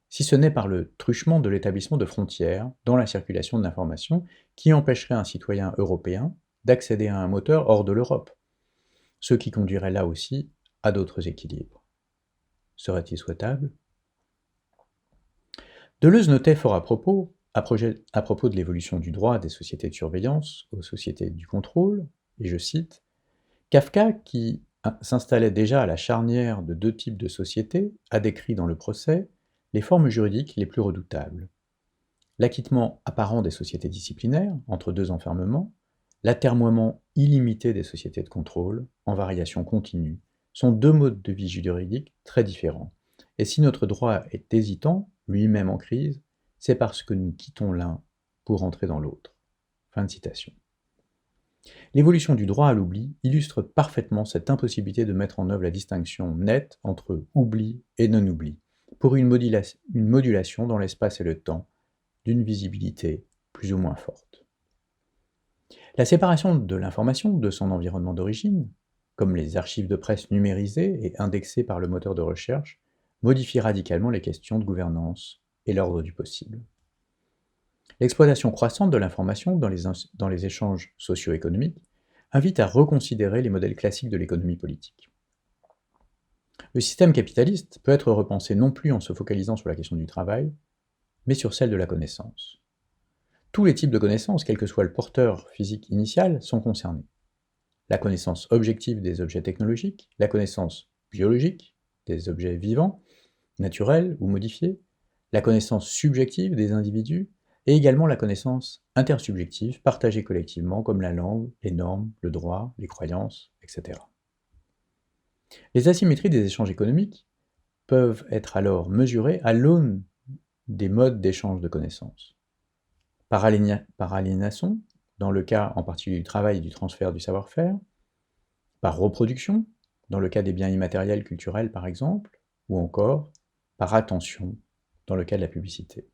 si ce n'est par le truchement de l'établissement de frontières dans la circulation de l'information qui empêcherait un citoyen européen d'accéder à un moteur hors de l'Europe, ce qui conduirait là aussi à d'autres équilibres. Serait-il souhaitable ? Deleuze notait fort à propos de l'évolution du droit des sociétés de surveillance aux sociétés du contrôle, et je cite, « Kafka, qui, s'installaient déjà à la charnière de deux types de sociétés, a décrit dans le procès les formes juridiques les plus redoutables. L'acquittement apparent des sociétés disciplinaires, entre deux enfermements, l'atermoiement illimité des sociétés de contrôle, en variation continue, sont deux modes de vie juridiques très différents. Et si notre droit est hésitant, lui-même en crise, c'est parce que nous quittons l'un pour entrer dans l'autre. Fin de citation. L'évolution du droit à l'oubli illustre parfaitement cette impossibilité de mettre en œuvre la distinction nette entre oubli et non-oubli, pour une modulation dans l'espace et le temps, d'une visibilité plus ou moins forte. La séparation de l'information de son environnement d'origine, comme les archives de presse numérisées et indexées par le moteur de recherche, modifie radicalement les questions de gouvernance et l'ordre du possible. L'exploitation croissante de l'information dans les échanges socio-économiques invite à reconsidérer les modèles classiques de l'économie politique. Le système capitaliste peut être repensé non plus en se focalisant sur la question du travail, mais sur celle de la connaissance. Tous les types de connaissances, quel que soit le porteur physique initial, sont concernés. La connaissance objective des objets technologiques, la connaissance biologique des objets vivants, naturels ou modifiés, la connaissance subjective des individus, et également la connaissance intersubjective partagée collectivement comme la langue, les normes, le droit, les croyances, etc. Les asymétries des échanges économiques peuvent être alors mesurées à l'aune des modes d'échange de connaissances. Par aliénation, dans le cas en particulier du travail et du transfert du savoir-faire, par reproduction, dans le cas des biens immatériels culturels par exemple, ou encore par attention, dans le cas de la publicité,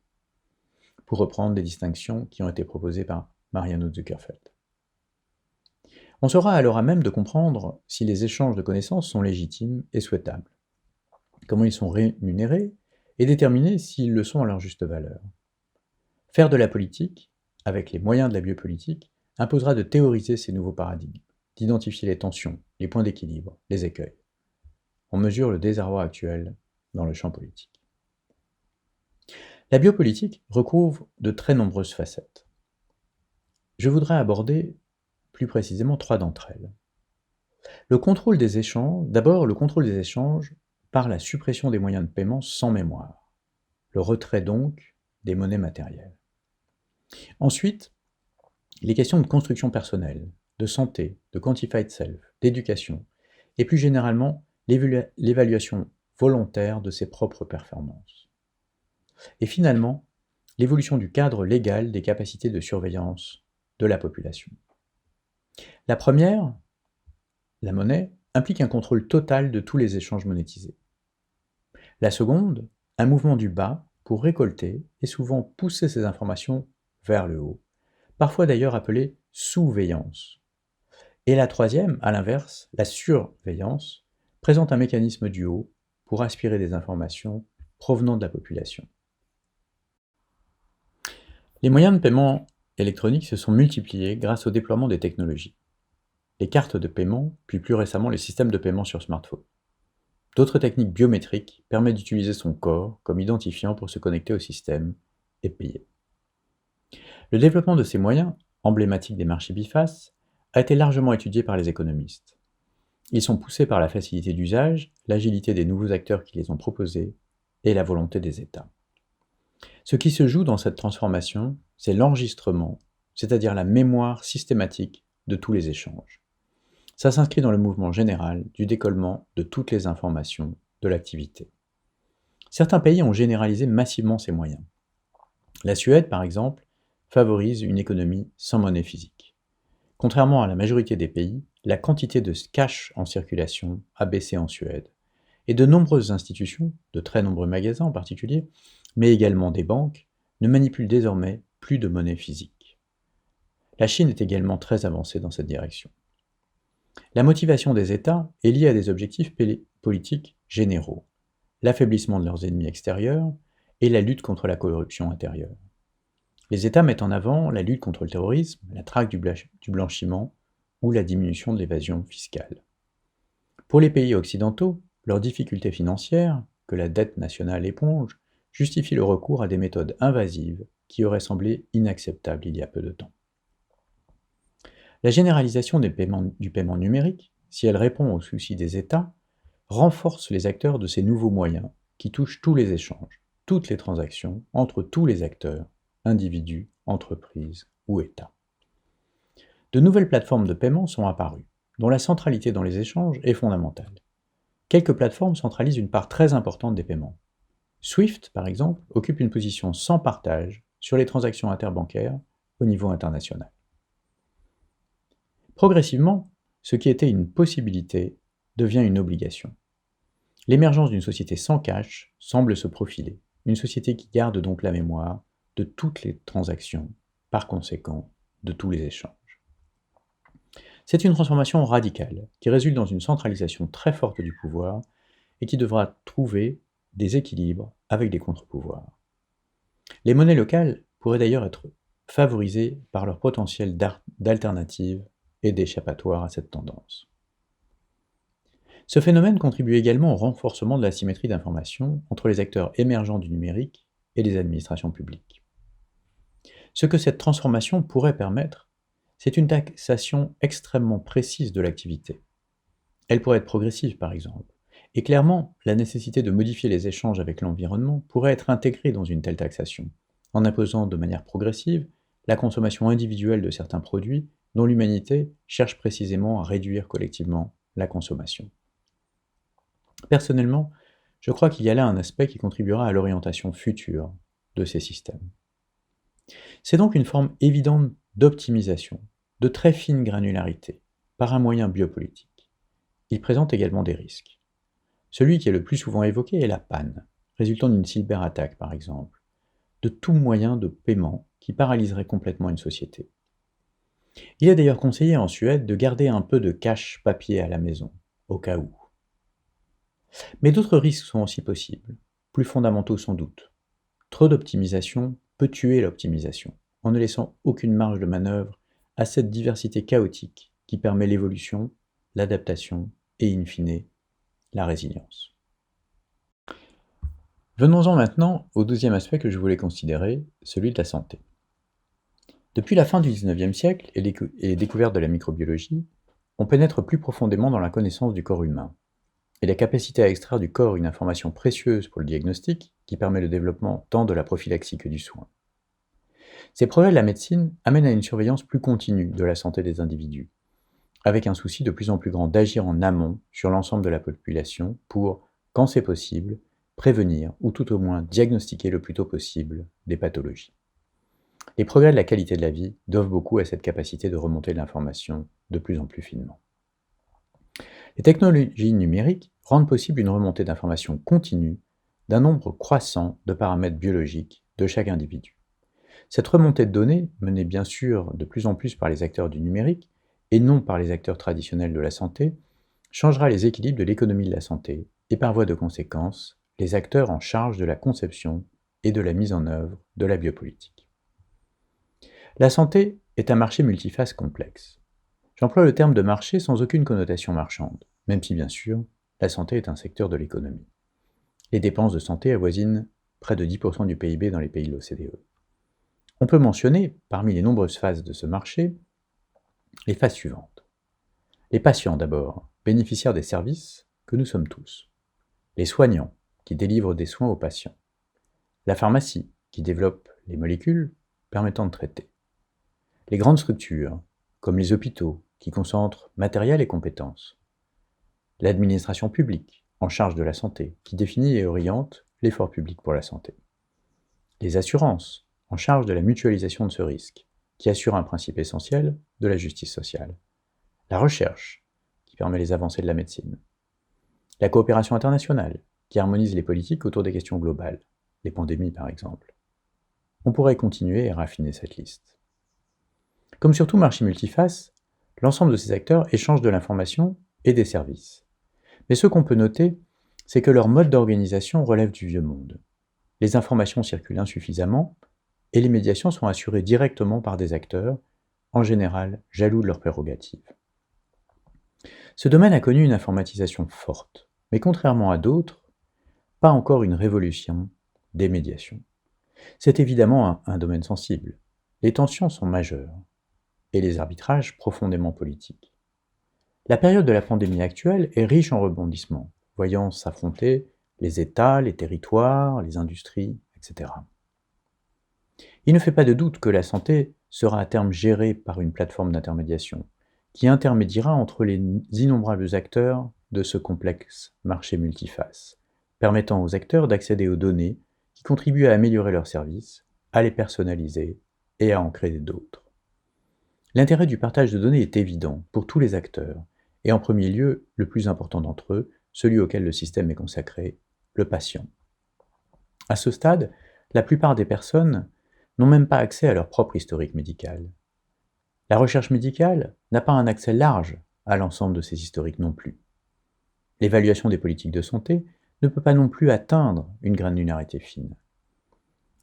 pour reprendre des distinctions qui ont été proposées par Mariano Zuckerfeld. On sera alors à même de comprendre si les échanges de connaissances sont légitimes et souhaitables, comment ils sont rémunérés, et déterminer s'ils le sont à leur juste valeur. Faire de la politique, avec les moyens de la biopolitique, imposera de théoriser ces nouveaux paradigmes, d'identifier les tensions, les points d'équilibre, les écueils. On mesure le désarroi actuel dans le champ politique. La biopolitique recouvre de très nombreuses facettes. Je voudrais aborder plus précisément trois d'entre elles. Le contrôle des échanges, d'abord le contrôle des échanges par la suppression des moyens de paiement sans mémoire, le retrait donc des monnaies matérielles. Ensuite, les questions de construction personnelle, de santé, de quantified self, d'éducation, et plus généralement l'évaluation volontaire de ses propres performances. Et finalement, l'évolution du cadre légal des capacités de surveillance de la population. La première, la monnaie, implique un contrôle total de tous les échanges monétisés. La seconde, un mouvement du bas pour récolter et souvent pousser ces informations vers le haut, parfois d'ailleurs appelée sous-veillance. Et la troisième, à l'inverse, la surveillance, présente un mécanisme du haut pour aspirer des informations provenant de la population. Les moyens de paiement électroniques se sont multipliés grâce au déploiement des technologies. Les cartes de paiement, puis plus récemment les systèmes de paiement sur smartphone. D'autres techniques biométriques permettent d'utiliser son corps comme identifiant pour se connecter au système et payer. Le développement de ces moyens, emblématiques des marchés bifaces, a été largement étudié par les économistes. Ils sont poussés par la facilité d'usage, l'agilité des nouveaux acteurs qui les ont proposés et la volonté des États. Ce qui se joue dans cette transformation, c'est l'enregistrement, c'est-à-dire la mémoire systématique de tous les échanges. Ça s'inscrit dans le mouvement général du décollement de toutes les informations de l'activité. Certains pays ont généralisé massivement ces moyens. La Suède, par exemple, favorise une économie sans monnaie physique. Contrairement à la majorité des pays, la quantité de cash en circulation a baissé en Suède, et de nombreuses institutions, de très nombreux magasins en particulier, mais également des banques, ne manipulent désormais plus de monnaie physique. La Chine est également très avancée dans cette direction. La motivation des États est liée à des objectifs politiques généraux, l'affaiblissement de leurs ennemis extérieurs et la lutte contre la corruption intérieure. Les États mettent en avant la lutte contre le terrorisme, la traque du blanchiment ou la diminution de l'évasion fiscale. Pour les pays occidentaux, leurs difficultés financières, que la dette nationale éponge, justifient le recours à des méthodes invasives qui auraient semblé inacceptables il y a peu de temps. La généralisation du paiement numérique, si elle répond aux soucis des États, renforce les acteurs de ces nouveaux moyens qui touchent tous les échanges, toutes les transactions entre tous les acteurs, individus, entreprises ou États. De nouvelles plateformes de paiement sont apparues, dont la centralité dans les échanges est fondamentale. Quelques plateformes centralisent une part très importante des paiements. Swift, par exemple, occupe une position sans partage sur les transactions interbancaires au niveau international. Progressivement, ce qui était une possibilité devient une obligation. L'émergence d'une société sans cash semble se profiler, une société qui garde donc la mémoire de toutes les transactions, par conséquent, de tous les échanges. C'est une transformation radicale qui résulte dans une centralisation très forte du pouvoir et qui devra trouver des équilibres avec des contre-pouvoirs. Les monnaies locales pourraient d'ailleurs être favorisées par leur potentiel d'alternative et d'échappatoire à cette tendance. Ce phénomène contribue également au renforcement de l'asymétrie d'information entre les acteurs émergents du numérique et les administrations publiques. Ce que cette transformation pourrait permettre, c'est une taxation extrêmement précise de l'activité. Elle pourrait être progressive, par exemple, et clairement, la nécessité de modifier les échanges avec l'environnement pourrait être intégrée dans une telle taxation, en imposant de manière progressive la consommation individuelle de certains produits dont l'humanité cherche précisément à réduire collectivement la consommation. Personnellement, je crois qu'il y a là un aspect qui contribuera à l'orientation future de ces systèmes. C'est donc une forme évidente d'optimisation, de très fine granularité, par un moyen biopolitique. Il présente également des risques. Celui qui est le plus souvent évoqué est la panne, résultant d'une cyberattaque par exemple, de tout moyen de paiement qui paralyserait complètement une société. Il est d'ailleurs conseillé en Suède de garder un peu de cash papier à la maison, au cas où. Mais d'autres risques sont aussi possibles, plus fondamentaux sans doute. Trop d'optimisation peut tuer l'optimisation, en ne laissant aucune marge de manœuvre à cette diversité chaotique qui permet l'évolution, l'adaptation et, in fine, la résilience. Venons-en maintenant au deuxième aspect que je voulais considérer, celui de la santé. Depuis la fin du XIXe siècle et les découvertes de la microbiologie, on pénètre plus profondément dans la connaissance du corps humain, et la capacité à extraire du corps une information précieuse pour le diagnostic qui permet le développement tant de la prophylaxie que du soin. Ces progrès de la médecine amènent à une surveillance plus continue de la santé des individus, avec un souci de plus en plus grand d'agir en amont sur l'ensemble de la population pour, quand c'est possible, prévenir ou tout au moins diagnostiquer le plus tôt possible des pathologies. Les progrès de la qualité de la vie doivent beaucoup à cette capacité de remonter l'information de plus en plus finement. Les technologies numériques rendent possible une remontée d'informations continue d'un nombre croissant de paramètres biologiques de chaque individu. Cette remontée de données, menée bien sûr de plus en plus par les acteurs du numérique et non par les acteurs traditionnels de la santé, changera les équilibres de l'économie de la santé et par voie de conséquence, les acteurs en charge de la conception et de la mise en œuvre de la biopolitique. La santé est un marché multiface complexe. J'emploie le terme de marché sans aucune connotation marchande, même si bien sûr, la santé est un secteur de l'économie. Les dépenses de santé avoisinent près de 10% du PIB dans les pays de l'OCDE. On peut mentionner, parmi les nombreuses phases de ce marché, les phases suivantes. Les patients d'abord, bénéficiaires des services que nous sommes tous. Les soignants, qui délivrent des soins aux patients. La pharmacie, qui développe les molécules permettant de traiter. Les grandes structures, comme les hôpitaux, qui concentrent matériel et compétences. L'administration publique, en charge de la santé, qui définit et oriente l'effort public pour la santé. Les assurances, en charge de la mutualisation de ce risque, qui assure un principe essentiel de la justice sociale. La recherche, qui permet les avancées de la médecine. La coopération internationale, qui harmonise les politiques autour des questions globales, les pandémies par exemple. On pourrait continuer et raffiner cette liste. Comme sur tout marché multiface, l'ensemble de ces acteurs échangent de l'information et des services. Mais ce qu'on peut noter, c'est que leur mode d'organisation relève du vieux monde. Les informations circulent insuffisamment et les médiations sont assurées directement par des acteurs, en général jaloux de leurs prérogatives. Ce domaine a connu une informatisation forte, mais contrairement à d'autres, pas encore une révolution des médiations. C'est évidemment un domaine sensible. Les tensions sont majeures et les arbitrages profondément politiques. La période de la pandémie actuelle est riche en rebondissements, voyant s'affronter les États, les territoires, les industries, etc. Il ne fait pas de doute que la santé sera à terme gérée par une plateforme d'intermédiation, qui intermédiera entre les innombrables acteurs de ce complexe marché multiface, permettant aux acteurs d'accéder aux données qui contribuent à améliorer leurs services, à les personnaliser et à en créer d'autres. L'intérêt du partage de données est évident pour tous les acteurs, et en premier lieu, le plus important d'entre eux, celui auquel le système est consacré, le patient. À ce stade, la plupart des personnes n'ont même pas accès à leur propre historique médical. La recherche médicale n'a pas un accès large à l'ensemble de ces historiques non plus. L'évaluation des politiques de santé ne peut pas non plus atteindre une granularité fine.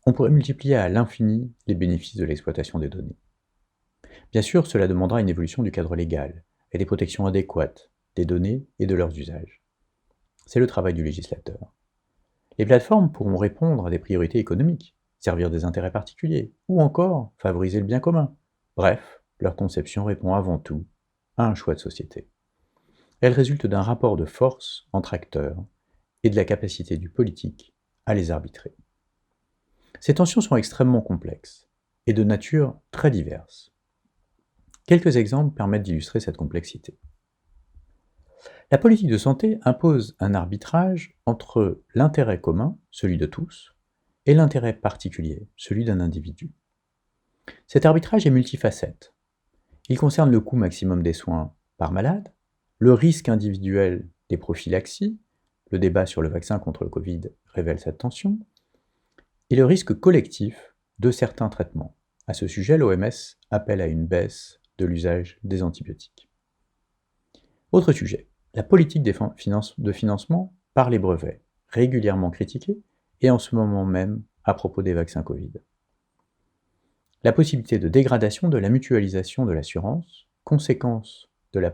On pourrait multiplier à l'infini les bénéfices de l'exploitation des données. Bien sûr, cela demandera une évolution du cadre légal et des protections adéquates des données et de leurs usages. C'est le travail du législateur. Les plateformes pourront répondre à des priorités économiques, servir des intérêts particuliers, ou encore favoriser le bien commun. Bref, leur conception répond avant tout à un choix de société. Elle résulte d'un rapport de force entre acteurs et de la capacité du politique à les arbitrer. Ces tensions sont extrêmement complexes et de nature très diverse. Quelques exemples permettent d'illustrer cette complexité. La politique de santé impose un arbitrage entre l'intérêt commun, celui de tous, et l'intérêt particulier, celui d'un individu. Cet arbitrage est multifacette. Il concerne le coût maximum des soins par malade, le risque individuel des prophylaxies, le débat sur le vaccin contre le Covid révèle cette tension, et le risque collectif de certains traitements. À ce sujet, l'OMS appelle à une baisse de l'usage des antibiotiques. Autre sujet, la politique de financement par les brevets, régulièrement critiquée, et en ce moment même à propos des vaccins Covid. La possibilité de dégradation de la mutualisation de l'assurance, conséquence de la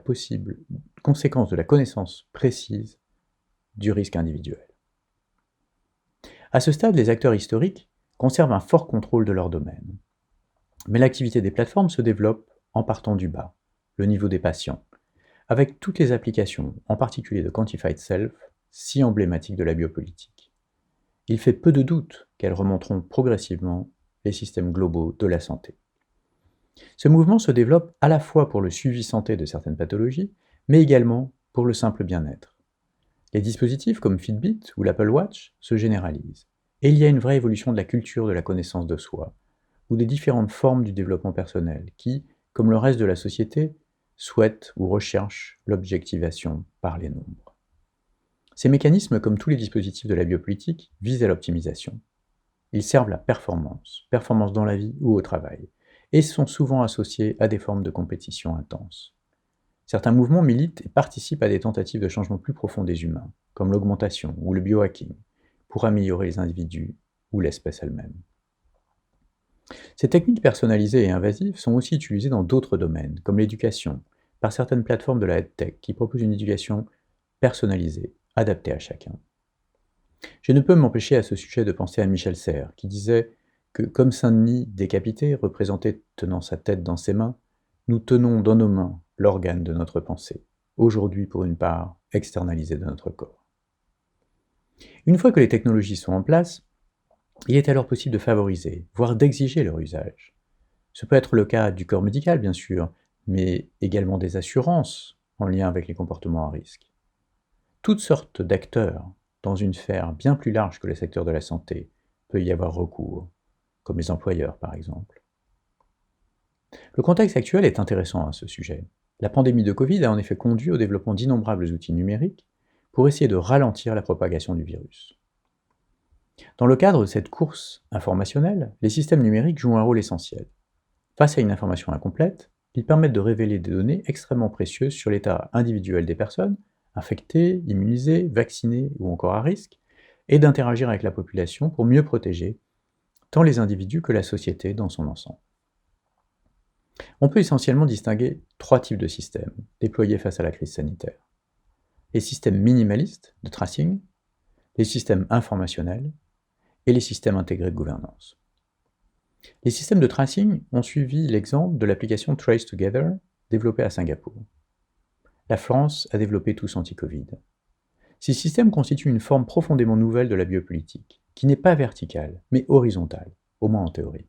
connaissance précise du risque individuel. À ce stade, les acteurs historiques conservent un fort contrôle de leur domaine. Mais l'activité des plateformes se développe en partant du bas, le niveau des patients, avec toutes les applications, en particulier de Quantified Self, si emblématiques de la biopolitique. Il fait peu de doute qu'elles remonteront progressivement les systèmes globaux de la santé. Ce mouvement se développe à la fois pour le suivi santé de certaines pathologies, mais également pour le simple bien-être. Les dispositifs comme Fitbit ou l'Apple Watch se généralisent, et il y a une vraie évolution de la culture de la connaissance de soi, ou des différentes formes du développement personnel qui, comme le reste de la société, souhaitent ou recherchent l'objectivation par les nombres. Ces mécanismes, comme tous les dispositifs de la biopolitique, visent à l'optimisation. Ils servent la performance dans la vie ou au travail, et sont souvent associés à des formes de compétition intense. Certains mouvements militent et participent à des tentatives de changement plus profond des humains, comme l'augmentation ou le biohacking, pour améliorer les individus ou l'espèce elle-même. Ces techniques personnalisées et invasives sont aussi utilisées dans d'autres domaines, comme l'éducation, par certaines plateformes de la EdTech qui proposent une éducation personnalisée, adaptée à chacun. Je ne peux m'empêcher à ce sujet de penser à Michel Serres, qui disait que, comme Saint-Denis décapité, représenté tenant sa tête dans ses mains, nous tenons dans nos mains l'organe de notre pensée, aujourd'hui pour une part externalisée de notre corps. Une fois que les technologies sont en place, il est alors possible de favoriser, voire d'exiger leur usage. Ce peut être le cas du corps médical, bien sûr, mais également des assurances en lien avec les comportements à risque. Toutes sortes d'acteurs, dans une sphère bien plus large que le secteur de la santé, peut y avoir recours, comme les employeurs par exemple. Le contexte actuel est intéressant à ce sujet. La pandémie de Covid a en effet conduit au développement d'innombrables outils numériques pour essayer de ralentir la propagation du virus. Dans le cadre de cette course informationnelle, les systèmes numériques jouent un rôle essentiel. Face à une information incomplète, ils permettent de révéler des données extrêmement précieuses sur l'état individuel des personnes, infectées, immunisées, vaccinées ou encore à risque, et d'interagir avec la population pour mieux protéger tant les individus que la société dans son ensemble. On peut essentiellement distinguer 3 types de systèmes déployés face à la crise sanitaire. Les systèmes minimalistes de tracing, les systèmes informationnels et les systèmes intégrés de gouvernance. Les systèmes de tracing ont suivi l'exemple de l'application TraceTogether développée à Singapour. la France a développé tous anti-Covid. Ces systèmes constituent une forme profondément nouvelle de la biopolitique, qui n'est pas verticale, mais horizontale, au moins en théorie.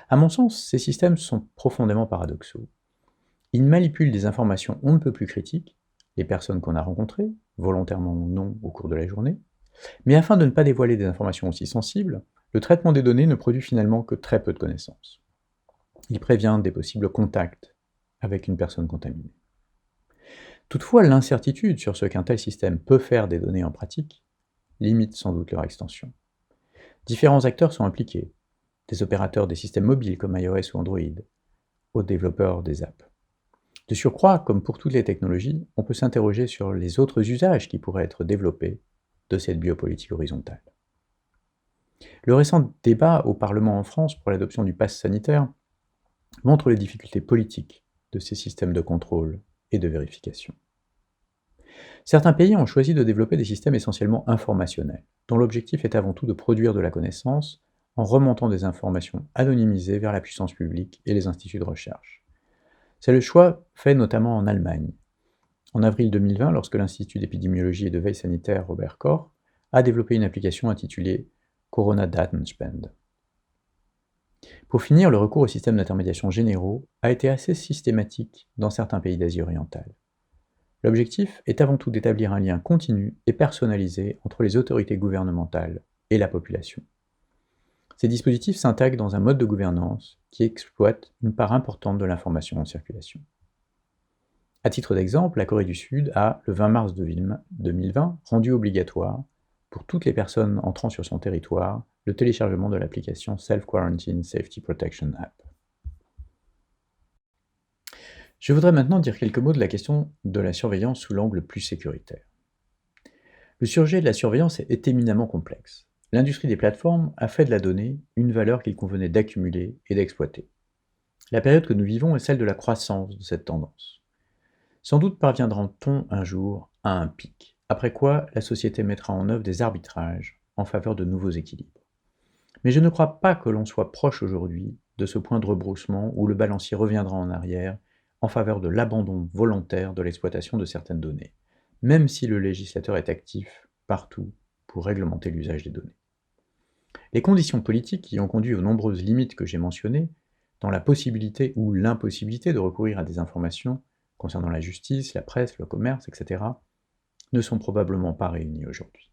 À mon sens, ces systèmes sont profondément paradoxaux. Ils manipulent des informations on ne peut plus critiques, les personnes qu'on a rencontrées, volontairement ou non au cours de la journée, mais afin de ne pas dévoiler des informations aussi sensibles, le traitement des données ne produit finalement que très peu de connaissances. Il prévient des possibles contacts avec une personne contaminée. Toutefois, l'incertitude sur ce qu'un tel système peut faire des données en pratique limite sans doute leur extension. Différents acteurs sont impliqués, des opérateurs des systèmes mobiles comme iOS ou Android, aux développeurs des apps. De surcroît, comme pour toutes les technologies, on peut s'interroger sur les autres usages qui pourraient être développés de cette biopolitique horizontale. Le récent débat au Parlement en France pour l'adoption du pass sanitaire montre les difficultés politiques de ces systèmes de contrôle et de vérification. Certains pays ont choisi de développer des systèmes essentiellement informationnels, dont l'objectif est avant tout de produire de la connaissance en remontant des informations anonymisées vers la puissance publique et les instituts de recherche. C'est le choix fait notamment en Allemagne. En avril 2020, lorsque l'Institut d'épidémiologie et de veille sanitaire Robert Koch a développé une application intitulée Corona Datenspende. Pour finir, le recours aux systèmes d'intermédiation généraux a été assez systématique dans certains pays d'Asie orientale. L'objectif est avant tout d'établir un lien continu et personnalisé entre les autorités gouvernementales et la population. Ces dispositifs s'intègrent dans un mode de gouvernance qui exploite une part importante de l'information en circulation. À titre d'exemple, la Corée du Sud a, le 20 mars 2020, rendu obligatoire, pour toutes les personnes entrant sur son territoire, le téléchargement de l'application Self-Quarantine Safety Protection App. Je voudrais maintenant dire quelques mots de la question de la surveillance sous l'angle plus sécuritaire. Le sujet de la surveillance est éminemment complexe. L'industrie des plateformes a fait de la donnée une valeur qu'il convenait d'accumuler et d'exploiter. La période que nous vivons est celle de la croissance de cette tendance. Sans doute parviendra-t-on un jour à un pic, après quoi la société mettra en œuvre des arbitrages en faveur de nouveaux équilibres. Mais je ne crois pas que l'on soit proche aujourd'hui de ce point de rebroussement où le balancier reviendra en arrière en faveur de l'abandon volontaire de l'exploitation de certaines données, même si le législateur est actif partout pour réglementer l'usage des données. Les conditions politiques qui ont conduit aux nombreuses limites que j'ai mentionnées, dans la possibilité ou l'impossibilité de recourir à des informations concernant la justice, la presse, le commerce, etc., ne sont probablement pas réunies aujourd'hui.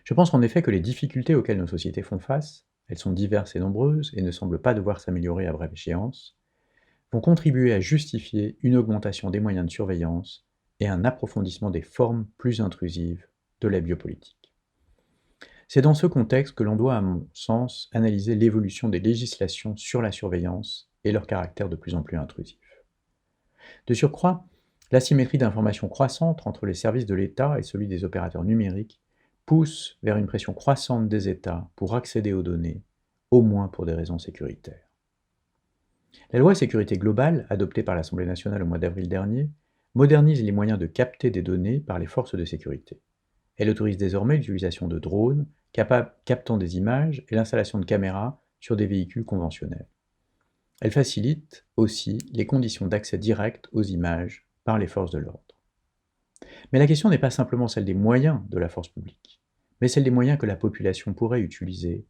Je pense en effet que les difficultés auxquelles nos sociétés font face, elles sont diverses et nombreuses et ne semblent pas devoir s'améliorer à brève échéance, vont contribuer à justifier une augmentation des moyens de surveillance et un approfondissement des formes plus intrusives de la biopolitique. C'est dans ce contexte que l'on doit, à mon sens, analyser l'évolution des législations sur la surveillance et leur caractère de plus en plus intrusif. De surcroît, l'asymétrie d'information croissante entre les services de l'État et celui des opérateurs numériques pousse vers une pression croissante des États pour accéder aux données, au moins pour des raisons sécuritaires. La loi sécurité globale, adoptée par l'Assemblée nationale au mois d'avril dernier, modernise les moyens de capter des données par les forces de sécurité. Elle autorise désormais l'utilisation de drones captant des images et l'installation de caméras sur des véhicules conventionnels. Elle facilite aussi les conditions d'accès direct aux images par les forces de l'ordre. Mais la question n'est pas simplement celle des moyens de la force publique, mais celle des moyens que la population pourrait utiliser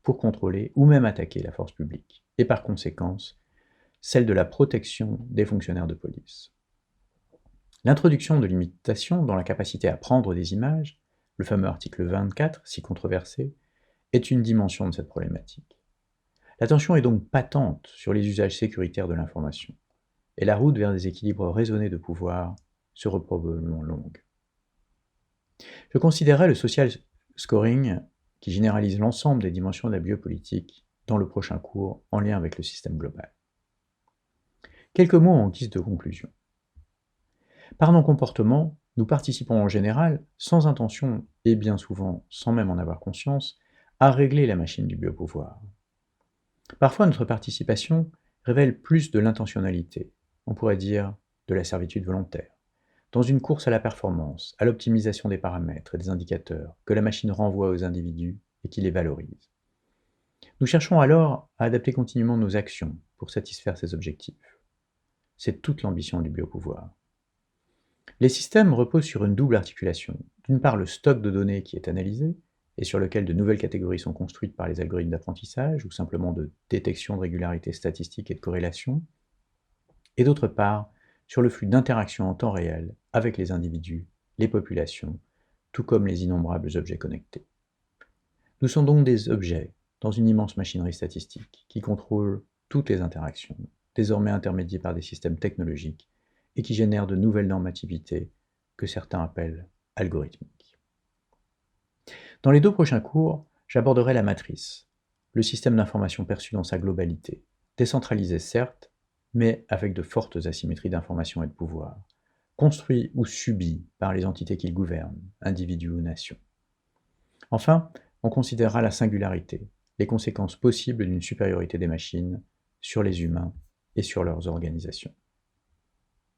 pour contrôler ou même attaquer la force publique, et par conséquence, celle de la protection des fonctionnaires de police. L'introduction de limitations dans la capacité à prendre des images, le fameux article 24, si controversé, est une dimension de cette problématique. La tension est donc patente sur les usages sécuritaires de l'information, et la route vers des équilibres raisonnés de pouvoir sera probablement longue. Je considérerais le social scoring, qui généralise l'ensemble des dimensions de la biopolitique, dans le prochain cours en lien avec le système global. Quelques mots en guise de conclusion. Par nos comportements, nous participons en général, sans intention et bien souvent sans même en avoir conscience, à régler la machine du biopouvoir. Parfois, notre participation révèle plus de l'intentionnalité, on pourrait dire de la servitude volontaire, dans une course à la performance, à l'optimisation des paramètres et des indicateurs que la machine renvoie aux individus et qui les valorise. Nous cherchons alors à adapter continuellement nos actions pour satisfaire ces objectifs. C'est toute l'ambition du biopouvoir. Les systèmes reposent sur une double articulation. D'une part, le stock de données qui est analysé, et sur lequel de nouvelles catégories sont construites par les algorithmes d'apprentissage, ou simplement de détection de régularité statistique et de corrélation, et d'autre part, sur le flux d'interactions en temps réel avec les individus, les populations, tout comme les innombrables objets connectés. Nous sommes donc des objets dans une immense machinerie statistique qui contrôle toutes les interactions, désormais intermédiées par des systèmes technologiques, et qui génèrent de nouvelles normativités que certains appellent algorithmiques. Dans les 2 prochains cours, j'aborderai la matrice, le système d'information perçu dans sa globalité, décentralisé certes, mais avec de fortes asymétries d'information et de pouvoir, construit ou subi par les entités qu'il gouverne, individus ou nations. Enfin, on considérera la singularité, les conséquences possibles d'une supériorité des machines sur les humains et sur leurs organisations.